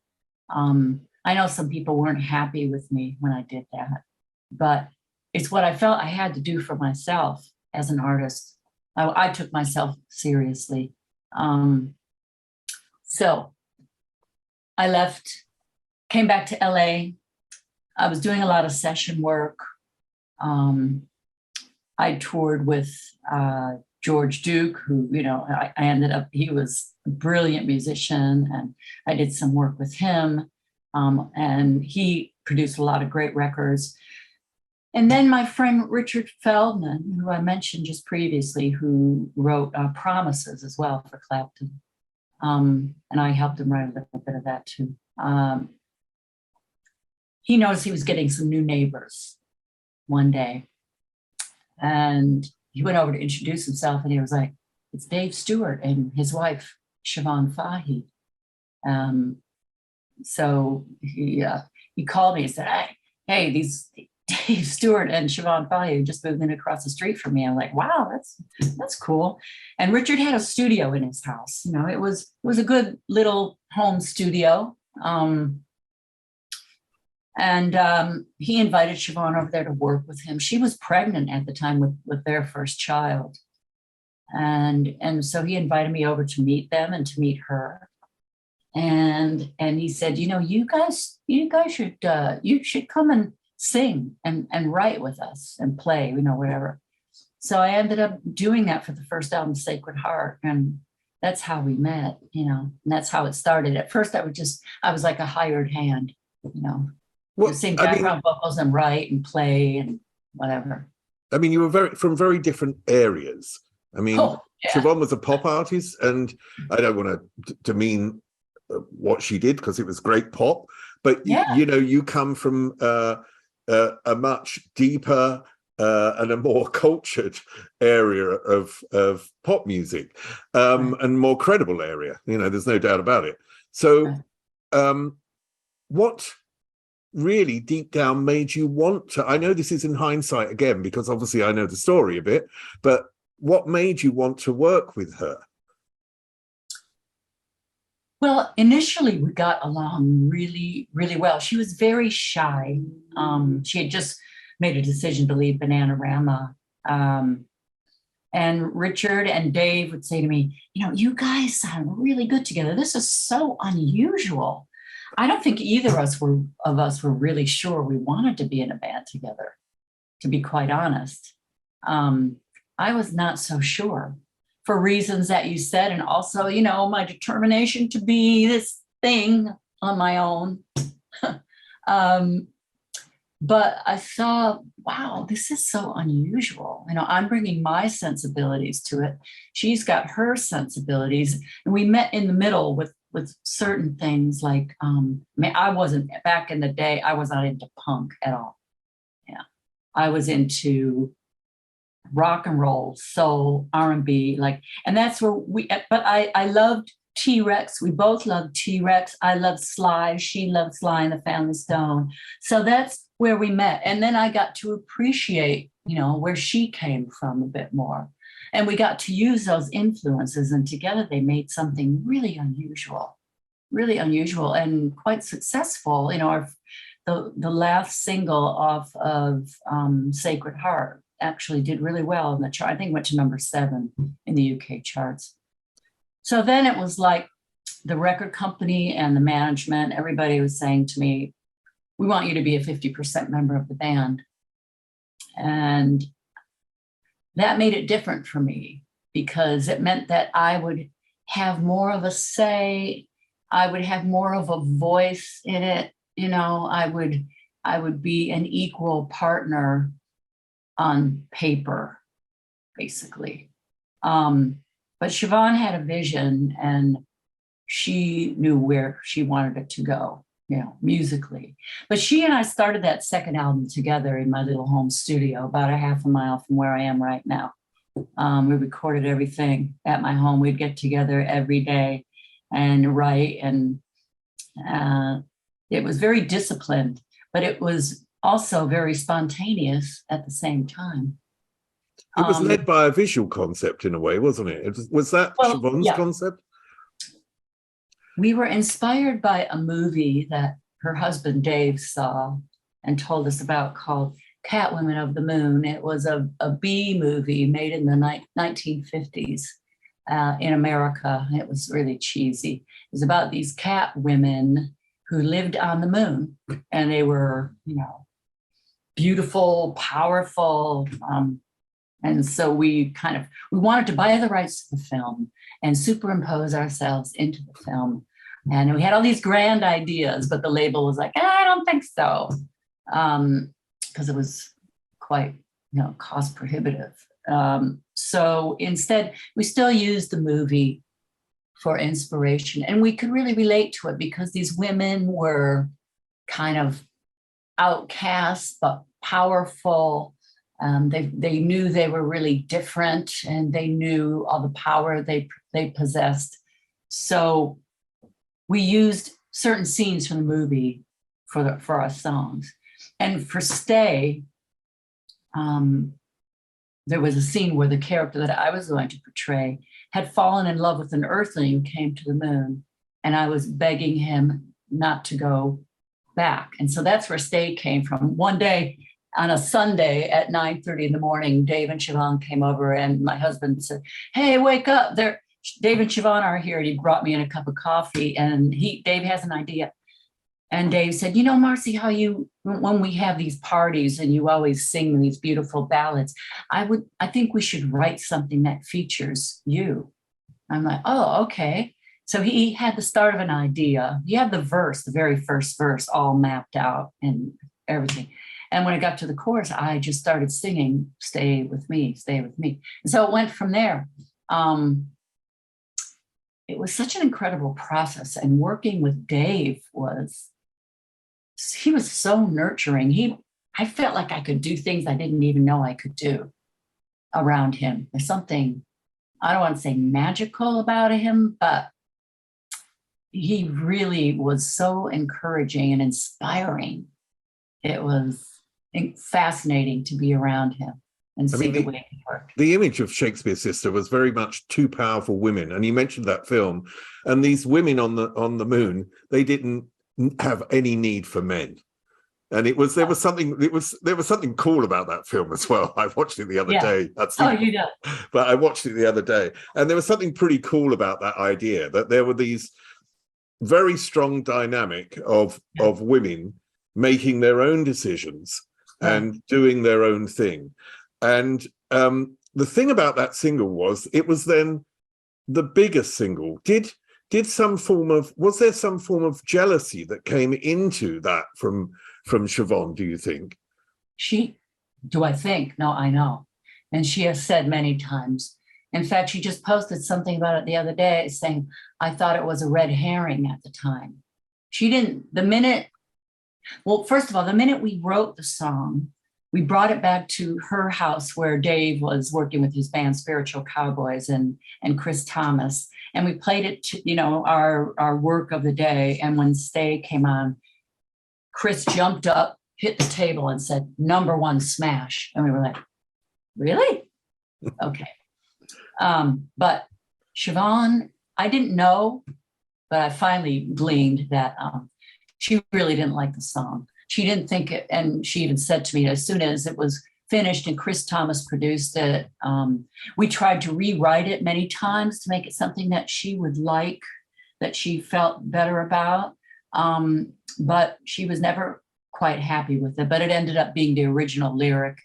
I know some people weren't happy with me when I did that, but it's what I felt I had to do for myself as an artist. I took myself seriously. So I left, came back to LA. I was doing a lot of session work. I toured with George Duke, who, I ended up, he was a brilliant musician, and I did some work with him. And he produced a lot of great records. And then my friend Richard Feldman, who I mentioned just previously, who wrote Promises as well for Clapton. And I helped him write a little bit of that too. He noticed he was getting some new neighbors one day. And he went over to introduce himself, and he was like, "It's Dave Stewart and his wife, Siobhan Fahey." So he called me and said, "Hey, these Dave Stewart and Siobhan Fahey just moved in across the street from me." I'm like, "Wow, that's cool." And Richard had a studio in his house. It was a good little home studio. And he invited Siobhan over there to work with him. She was pregnant at the time with their first child. And so he invited me over to meet them and to meet her. And he said, you guys should come and sing and write with us and play, whatever. So I ended up doing that for the first album, Sacred Heart. And that's how we met, and that's how it started. At first, I was like a hired hand, Well, sing I mean, background vocals and write and play and whatever. you were from very different areas. I mean, Oh, yeah. Siobhan was a pop artist, and I don't want to demean what she did because it was great pop, but Yeah. you come from a much deeper and a more cultured area of pop music, and more credible area. There's no doubt about it. So, what really deep down made you want to? I know this is in hindsight again, because obviously I know the story a bit, but what made you want to work with her? Well, initially we got along really, really well. She was very shy. She had just made a decision to leave Bananarama. And Richard and Dave would say to me, you guys sound really good together. This is so unusual. I don't think either of us were really sure we wanted to be in a band together, to be quite honest. I was not so sure, for reasons that you said, and also, my determination to be this thing on my own. But I thought, wow, this is so unusual. I'm bringing my sensibilities to it. She's got her sensibilities, and we met in the middle with certain things like, I wasn't, back in the day, I was not into punk at all. Yeah, I was into rock and roll, soul, R&B, and that's where but I loved T-Rex. We both loved T-Rex. I loved Sly. She loved Sly and the Family Stone. So that's where we met. And then I got to appreciate, where she came from a bit more. And we got to use those influences, and together they made something really unusual and quite successful. The last single off of Sacred Heart actually did really well in the chart. I think it went to number 7 in the UK charts. So then it was like the record company and the management, everybody was saying to me, we want you to be a 50% member of the band. And that made it different for me, because it meant that I would have more of a say. I would have more of a voice in it. I would be an equal partner on paper, basically. But Siobhan had a vision, and she knew where she wanted it to go, musically. But she and I started that second album together in my little home studio, about a half a mile from where I am right now. We recorded everything at my home. We'd get together every day and write, and it was very disciplined, but it was also very spontaneous at the same time. It was led by a visual concept in a way, wasn't it? Was that Siobhan's concept? We were inspired by a movie that her husband Dave saw and told us about, called Catwomen of the Moon. It was a B movie made in the 1950s in America. It was really cheesy. It was about these cat women who lived on the moon, and they were, beautiful, powerful. And so we wanted to buy the rights to the film and superimpose ourselves into the film. And we had all these grand ideas, but the label was like, I don't think so. Because it was quite, cost prohibitive. So instead, we still used the movie for inspiration. And we could really relate to it, because these women were kind of outcast, but powerful. They knew they were really different, and they knew all the power they possessed. So we used certain scenes from the movie for our songs. And for Stay, there was a scene where the character that I was going to portray had fallen in love with an earthling who came to the moon, and I was begging him not to go back. And so that's where Stay came from. One day, on a Sunday at 9:30 in the morning, Dave and Siobhan came over, and my husband said, hey, wake up. Dave and Siobhan are here. And he brought me in a cup of coffee, and Dave has an idea. And Dave said, Marcy, when we have these parties and you always sing these beautiful ballads, I think we should write something that features you. I'm like, oh, okay. So he had the start of an idea. He had the verse, the very first verse, all mapped out and everything. And when it got to the chorus, I just started singing, "Stay with me, stay with me." And so it went from there. It was such an incredible process. And working with Dave he was so nurturing. I felt like I could do things I didn't even know I could do around him. There's something, I don't want to say magical about him, but he really was so encouraging and inspiring. It was fascinating to be around him and see the way he worked. The image of Shakespears Sister was very much two powerful women, and you mentioned that film. And these women on the moon, they didn't have any need for men. And there was something cool about that film as well. I watched it the other day. You know. But I watched it the other day, and there was something pretty cool about that idea, that there were these very strong dynamic of women making their own decisions and doing their own thing. And the thing about that single was, it was then the biggest single. Was there some form of jealousy that came into that from Siobhan, do you think? I think? No, I know. And she has said many times. In fact, she just posted something about it the other day saying, I thought it was a red herring at the time. First of all, the minute we wrote the song, we brought it back to her house where Dave was working with his band Spiritual Cowboys and Chris Thomas. And we played it to, our work of the day. And when Stay came on, Chris jumped up, hit the table and said, #1 smash. And we were like, really? Okay. But Siobhan, I didn't know, but I finally gleaned that she really didn't like the song. She didn't think it, and she even said to me, as soon as it was finished and Chris Thomas produced it, we tried to rewrite it many times to make it something that she would like, that she felt better about. But she was never quite happy with it. But it ended up being the original lyric,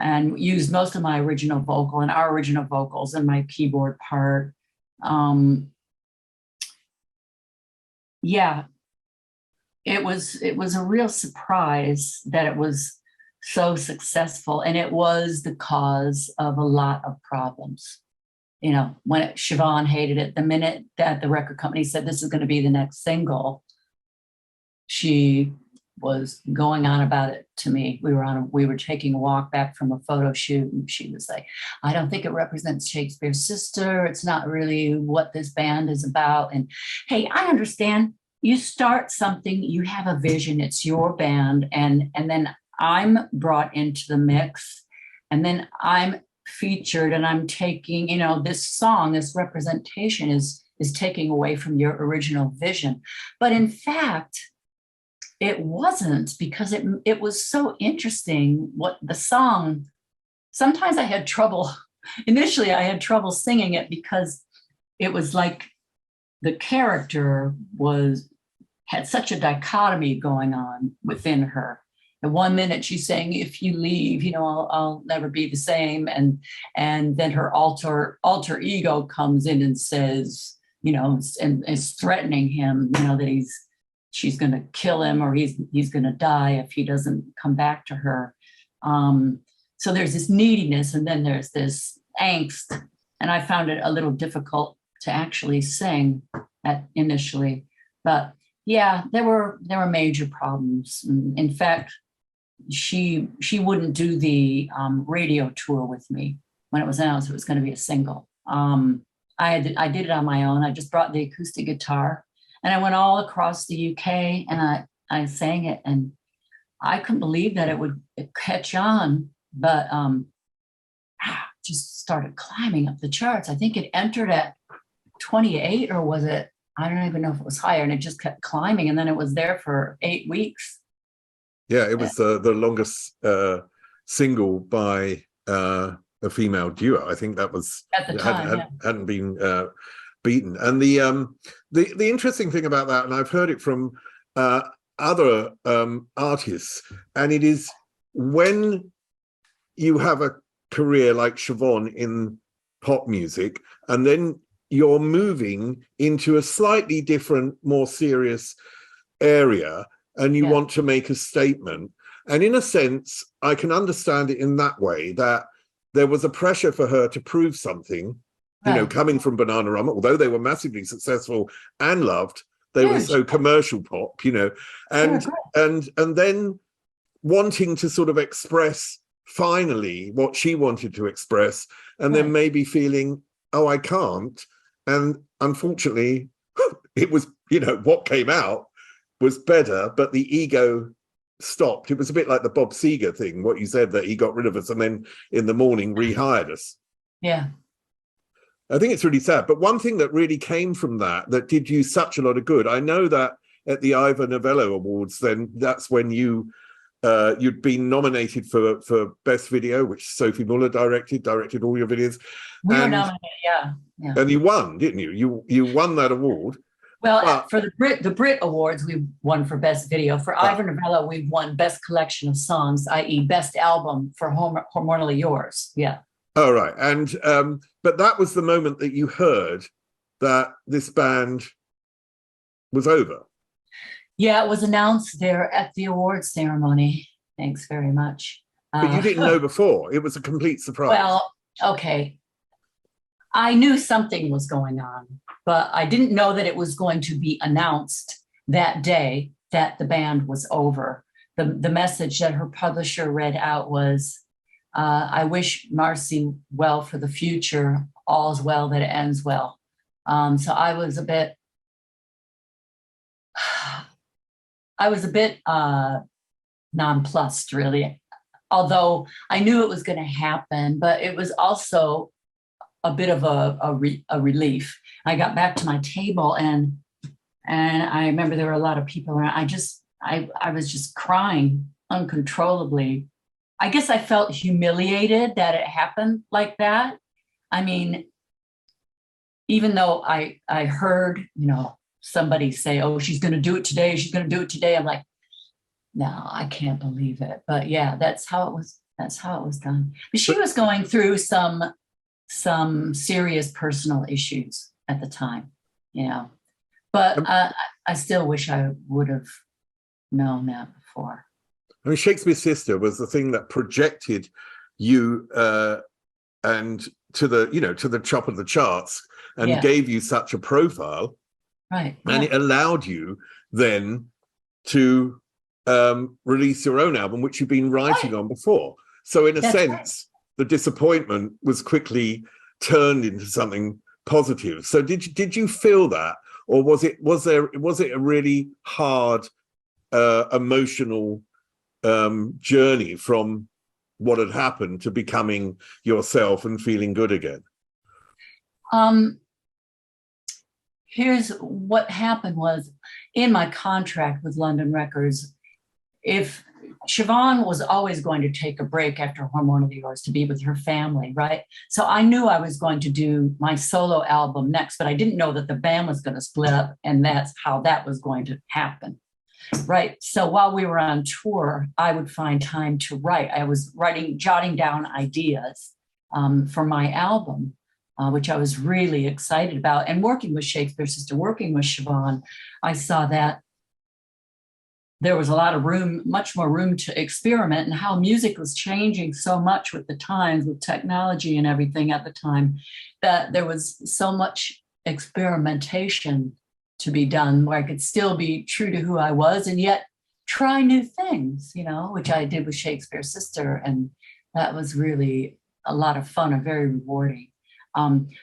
and used most of my original vocal and our original vocals and my keyboard part. It was a real surprise that it was so successful, and it was the cause of a lot of problems. When Siobhan hated it, the minute that the record company said this is going to be the next single, she was going on about it to me. We were taking a walk back from a photo shoot, and she was like, I don't think it represents Shakespears Sister. It's not really what this band is about. And hey, I understand. You start something, you have a vision, it's your band, and then I'm brought into the mix, and then I'm featured, and I'm taking, this song, this representation is taking away from your original vision. But in fact, it wasn't, because it was so interesting what the song, sometimes initially I had trouble singing it, because it was like the character had such a dichotomy going on within her. And 1 minute she's saying, if you leave, I'll never be the same. And then her alter ego comes in and says, and is threatening him, that she's going to kill him, or he's going to die if he doesn't come back to her. So there's this neediness, and then there's this angst. And I found it a little difficult to actually sing initially, but yeah, there were major problems. In fact, she wouldn't do the radio tour with me when it was announced it was going to be a single. I did it on my own. I just brought the acoustic guitar, and I went all across the UK, and I sang it, and I couldn't believe that it would catch on, but just started climbing up the charts. I think it entered at 28, or was it? I don't even know if it was higher, and it just kept climbing, and then it was there for 8 weeks. Yeah, it was the longest single by a female duo. I think that was at the time, hadn't been beaten. And the interesting thing about that, and I've heard it from other artists, and it is, when you have a career like Siobhan in pop music, and then you're moving into a slightly different, more serious area, and you want to make a statement. And in a sense, I can understand it in that way, that there was a pressure for her to prove something, you know, coming from Bananarama, although they were massively successful and loved, they were so commercial pop, you know, and then wanting to sort of express finally what she wanted to express, and then maybe feeling, oh, I can't. And unfortunately, it was, you know, what came out was better, but the ego stopped. It was a bit like the Bob Seger thing, what you said, that he got rid of us and then in the morning rehired us. Yeah. I think it's really sad. But one thing that really came from that did you such a lot of good. I know that at the Ivor Novello Awards, then that's when you'd been nominated for Best Video, which Sophie Muller directed all your videos. We were nominated, yeah. And you won, didn't you? You won that award. Well, for the Brit Awards, we won for Best Video. For Ivor Novello, we won Best Collection of Songs, i.e. Best Album for Hormonally Yours. Yeah. Oh, right. And but that was the moment that you heard that this band was over. Yeah, it was announced there at the awards ceremony. Thanks very much. But you didn't know before. It was a complete surprise. Well, okay. I knew something was going on, but I didn't know that it was going to be announced that day that the band was over. The message that her publisher read out was, I wish Marcy well for the future. All's well that it ends well. So I was a bit nonplussed, really, although I knew it was going to happen, but it was also a bit of a relief. I got back to my table and I remember there were a lot of people around. I was just crying uncontrollably. I guess I felt humiliated that it happened like that. I mean, even though I heard, you know, somebody say, oh, she's going to do it today. She's going to do it today. I'm like, no, I can't believe it. But yeah, that's how it was. That's how it was done. But she was going through some serious personal issues at the time, you know, but I still wish I would have known that before. I mean, Shakespears Sister was the thing that projected you and to the top of the charts and gave you such a profile. Right. And it allowed you then to release your own album, which you've been writing on before. So in a sense, the disappointment was quickly turned into something positive. So did you feel that, or was it a really hard emotional journey from what had happened to becoming yourself and feeling good again? Here's what happened was, in my contract with London Records, if Siobhan was always going to take a break after Hormonally Yours to be with her family, right? So I knew I was going to do my solo album next, but I didn't know that the band was going to split up, and that's how that was going to happen, right? So while we were on tour, I would find time to write. I was jotting down ideas for my album, which I was really excited about. And working with Shakespears Sister, working with Siobhan, I saw that there was a lot of room, much more room to experiment, and how music was changing so much with the times, with technology and everything at the time, that there was so much experimentation to be done where I could still be true to who I was and yet try new things, you know, which I did with Shakespears Sister. And that was really a lot of fun and very rewarding.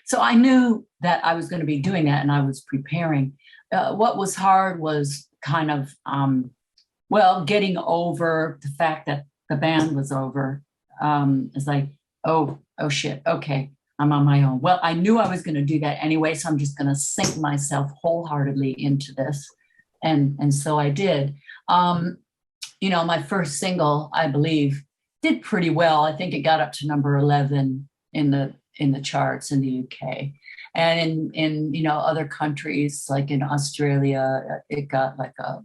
So I knew that I was going to be doing that, and I was preparing. What was hard was kind of, getting over the fact that the band was over. It's like, oh shit, okay, I'm on my own. Well, I knew I was going to do that anyway, so I'm just going to sink myself wholeheartedly into this. And so I did. You know, my first single, I believe, did pretty well. I think it got up to number 11 in the charts in the UK. And in you know, other countries, like in Australia, it got like a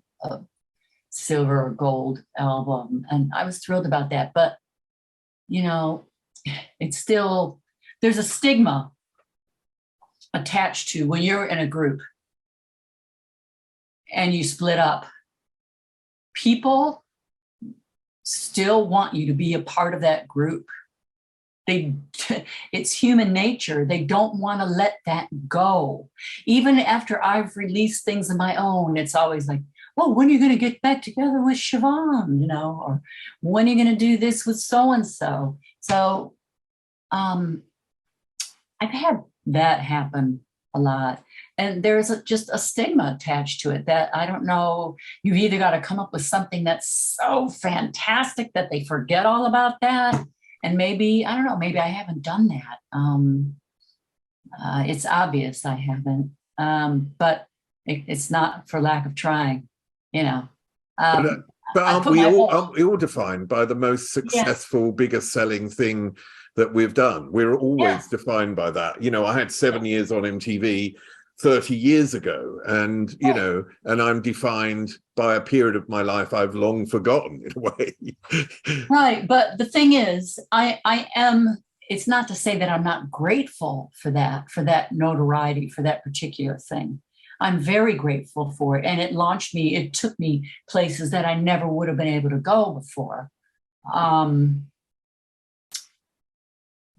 silver or gold album. And I was thrilled about that. But, you know, it's still, there's a stigma attached to when you're in a group and you split up. People still want you to be a part of that group. It's human nature. They don't want to let that go. Even after I've released things of my own, it's always like, well, when are you going to get back together with Siobhan, or when are you going to do this with so-and-so? So I've had that happen a lot. And there's just a stigma attached to it that I don't know, you've either got to come up with something that's so fantastic that they forget all about that. And maybe, I don't know, maybe I haven't done that. It's obvious I haven't, but it's not for lack of trying, But aren't we all defined by the most successful, biggest selling thing that we've done? We're always defined by that. I had 7 years on MTV 30 years ago, and and I'm defined by a period of my life I've long forgotten, in a way. Right, but the thing is, I am, it's not to say that I'm not grateful for that notoriety, for that particular thing. I'm very grateful for it, and it took me places that I never would have been able to go before.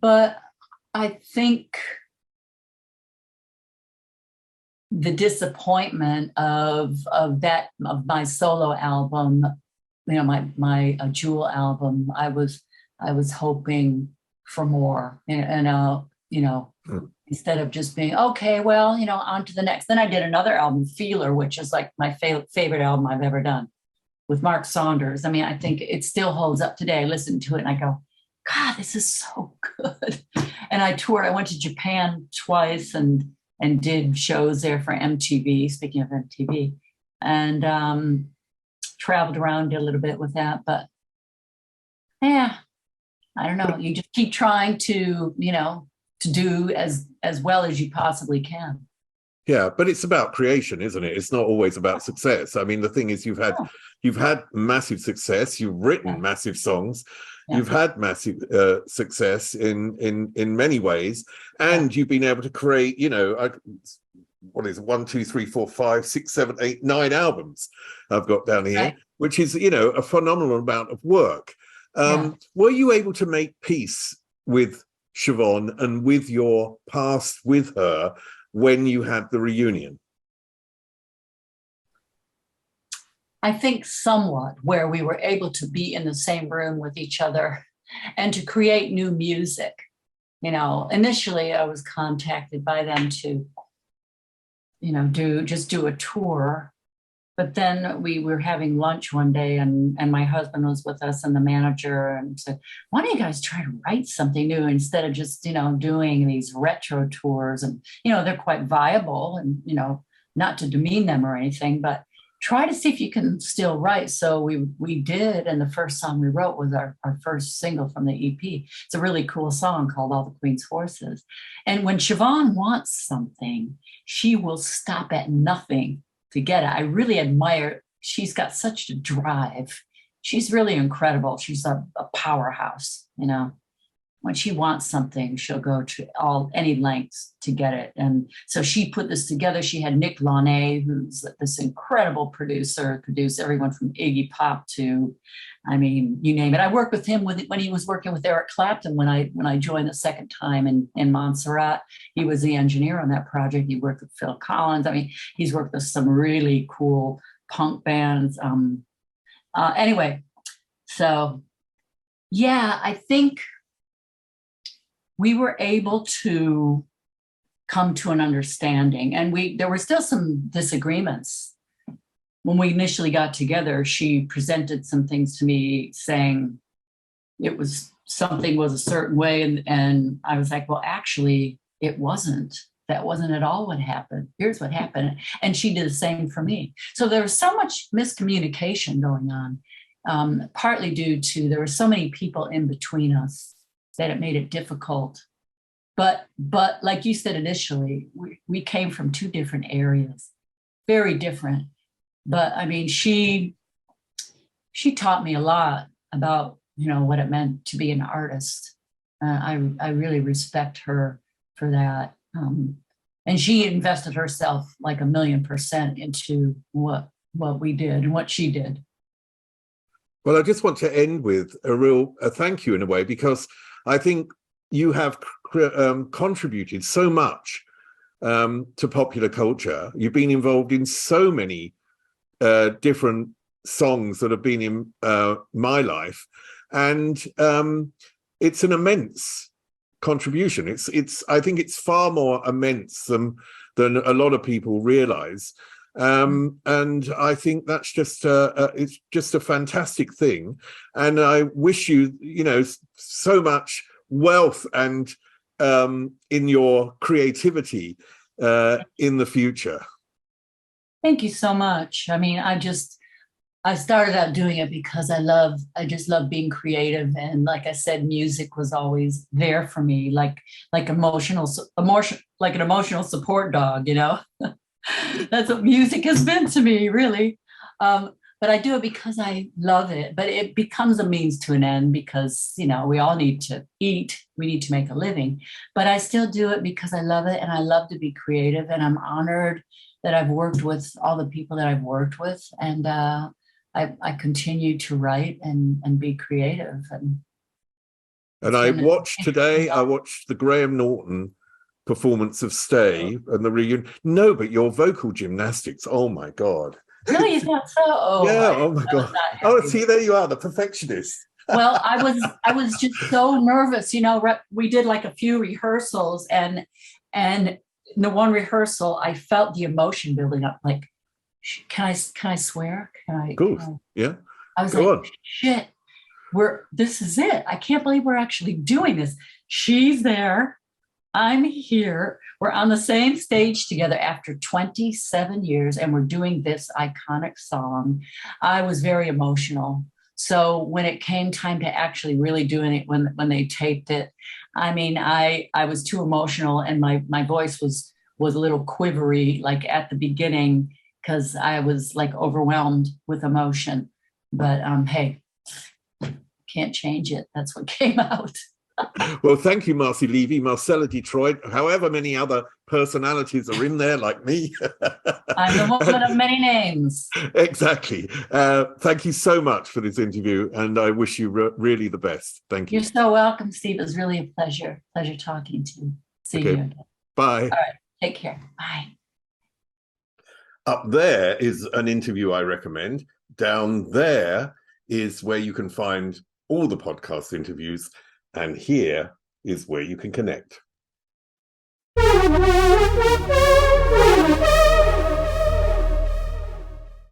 But I think the disappointment of my solo album, my Jewel album, I was hoping for more, instead of just being okay, well, on to the next. Then I did another album, Feeler, which is like my favorite album I've ever done, with Mark Saunders. I mean, I think it still holds up today. I listen to it and I go, God, this is so good. And I toured. I went to Japan twice and did shows there for MTV, speaking of MTV, and traveled around, did a little bit with that. But yeah, I don't know. You just keep trying to, to do as well as you possibly can. Yeah, but it's about creation, isn't it? It's not always about success. I mean, the thing is, you've had massive success. You've written massive songs. You've had massive success in many ways, and you've been able to create, what is it, 1, 2, 3, 4, 5, 6, 7, 8, 9 albums I've got down here, which is, a phenomenal amount of work. Were you able to make peace with Siobhan and with your past with her when you had the reunion? I think somewhat, where we were able to be in the same room with each other and to create new music. Initially I was contacted by them to, do a tour. But then we were having lunch one day and my husband was with us and the manager, and said, why don't you guys try to write something new instead of just, doing these retro tours? And, they're quite viable and, not to demean them or anything, but try to see if you can still write. So we did, and the first song we wrote was our first single from the EP. It's a really cool song called All the Queen's Horses. And when Siobhan wants something, she will stop at nothing to get it. I really admire, she's got such a drive. She's really incredible. She's a powerhouse, When she wants something, she'll go to any lengths to get it. And so she put this together. She had Nick Launay, who's this incredible producer, produced everyone from Iggy Pop to, I mean, you name it. I worked with him when he was working with Eric Clapton when I joined the second time in Montserrat. He was the engineer on that project. He worked with Phil Collins. I mean, he's worked with some really cool punk bands. Anyway, so yeah, I think we were able to come to an understanding, and there were still some disagreements. When we initially got together, she presented some things to me saying something was a certain way, and I was like, well, actually, it wasn't. That wasn't at all what happened. Here's what happened. And she did the same for me. So there was so much miscommunication going on, partly due to there were so many people in between us that it made it difficult. But like you said initially, we came from two different areas, very different. But I mean, she taught me a lot about, what it meant to be an artist. I really respect her for that. and she invested herself like 1,000,000% into what we did and what she did. Well, I just want to end with a thank you in a way, because I think you have contributed so much to popular culture. You've been involved in so many different songs that have been in my life, and it's an immense contribution. I think it's far more immense than a lot of people realize. And I think that's just it's just a fantastic thing, and I wish you so much wealth and in your creativity in the future. Thank you so much. I mean, I started out doing it because I just love being creative, and like I said, music was always there for me, like an emotional support dog, That's what music has been to me, really. But I do it because I love it. But it becomes a means to an end because, we all need to eat. We need to make a living. But I still do it because I love it, and I love to be creative. And I'm honored that I've worked with all the people that I've worked with. And I continue to write and be creative. And I watched the Graham Norton performance of Stay and the reunion. No, but your vocal gymnastics, oh my God. Really? Is that so? Oh, yeah, oh my God. Oh, see, there you are, the perfectionist. Well, I was just so nervous. We did like a few rehearsals, and in the one rehearsal, I felt the emotion building up. Like, can I swear? Yeah. I was like, shit, this is it. I can't believe we're actually doing this. She's there. I'm here. We're on the same stage together after 27 years, and we're doing this iconic song. I was very emotional. So when it came time to actually really doing it, when they taped it, I mean, I was too emotional, and my voice was a little quivery, like at the beginning, because I was like overwhelmed with emotion. But hey, can't change it. That's what came out. Well, thank you, Marcy Levy, Marcella Detroit, however many other personalities are in there like me. I'm the woman of many names. Exactly. Thank you so much for this interview, and I wish you really the best. Thank you. You're so welcome, Steve. It was really a pleasure talking to you. See you again. Bye. All right. Take care. Bye. Up there is an interview I recommend. Down there is where you can find all the podcast interviews. And here is where you can connect.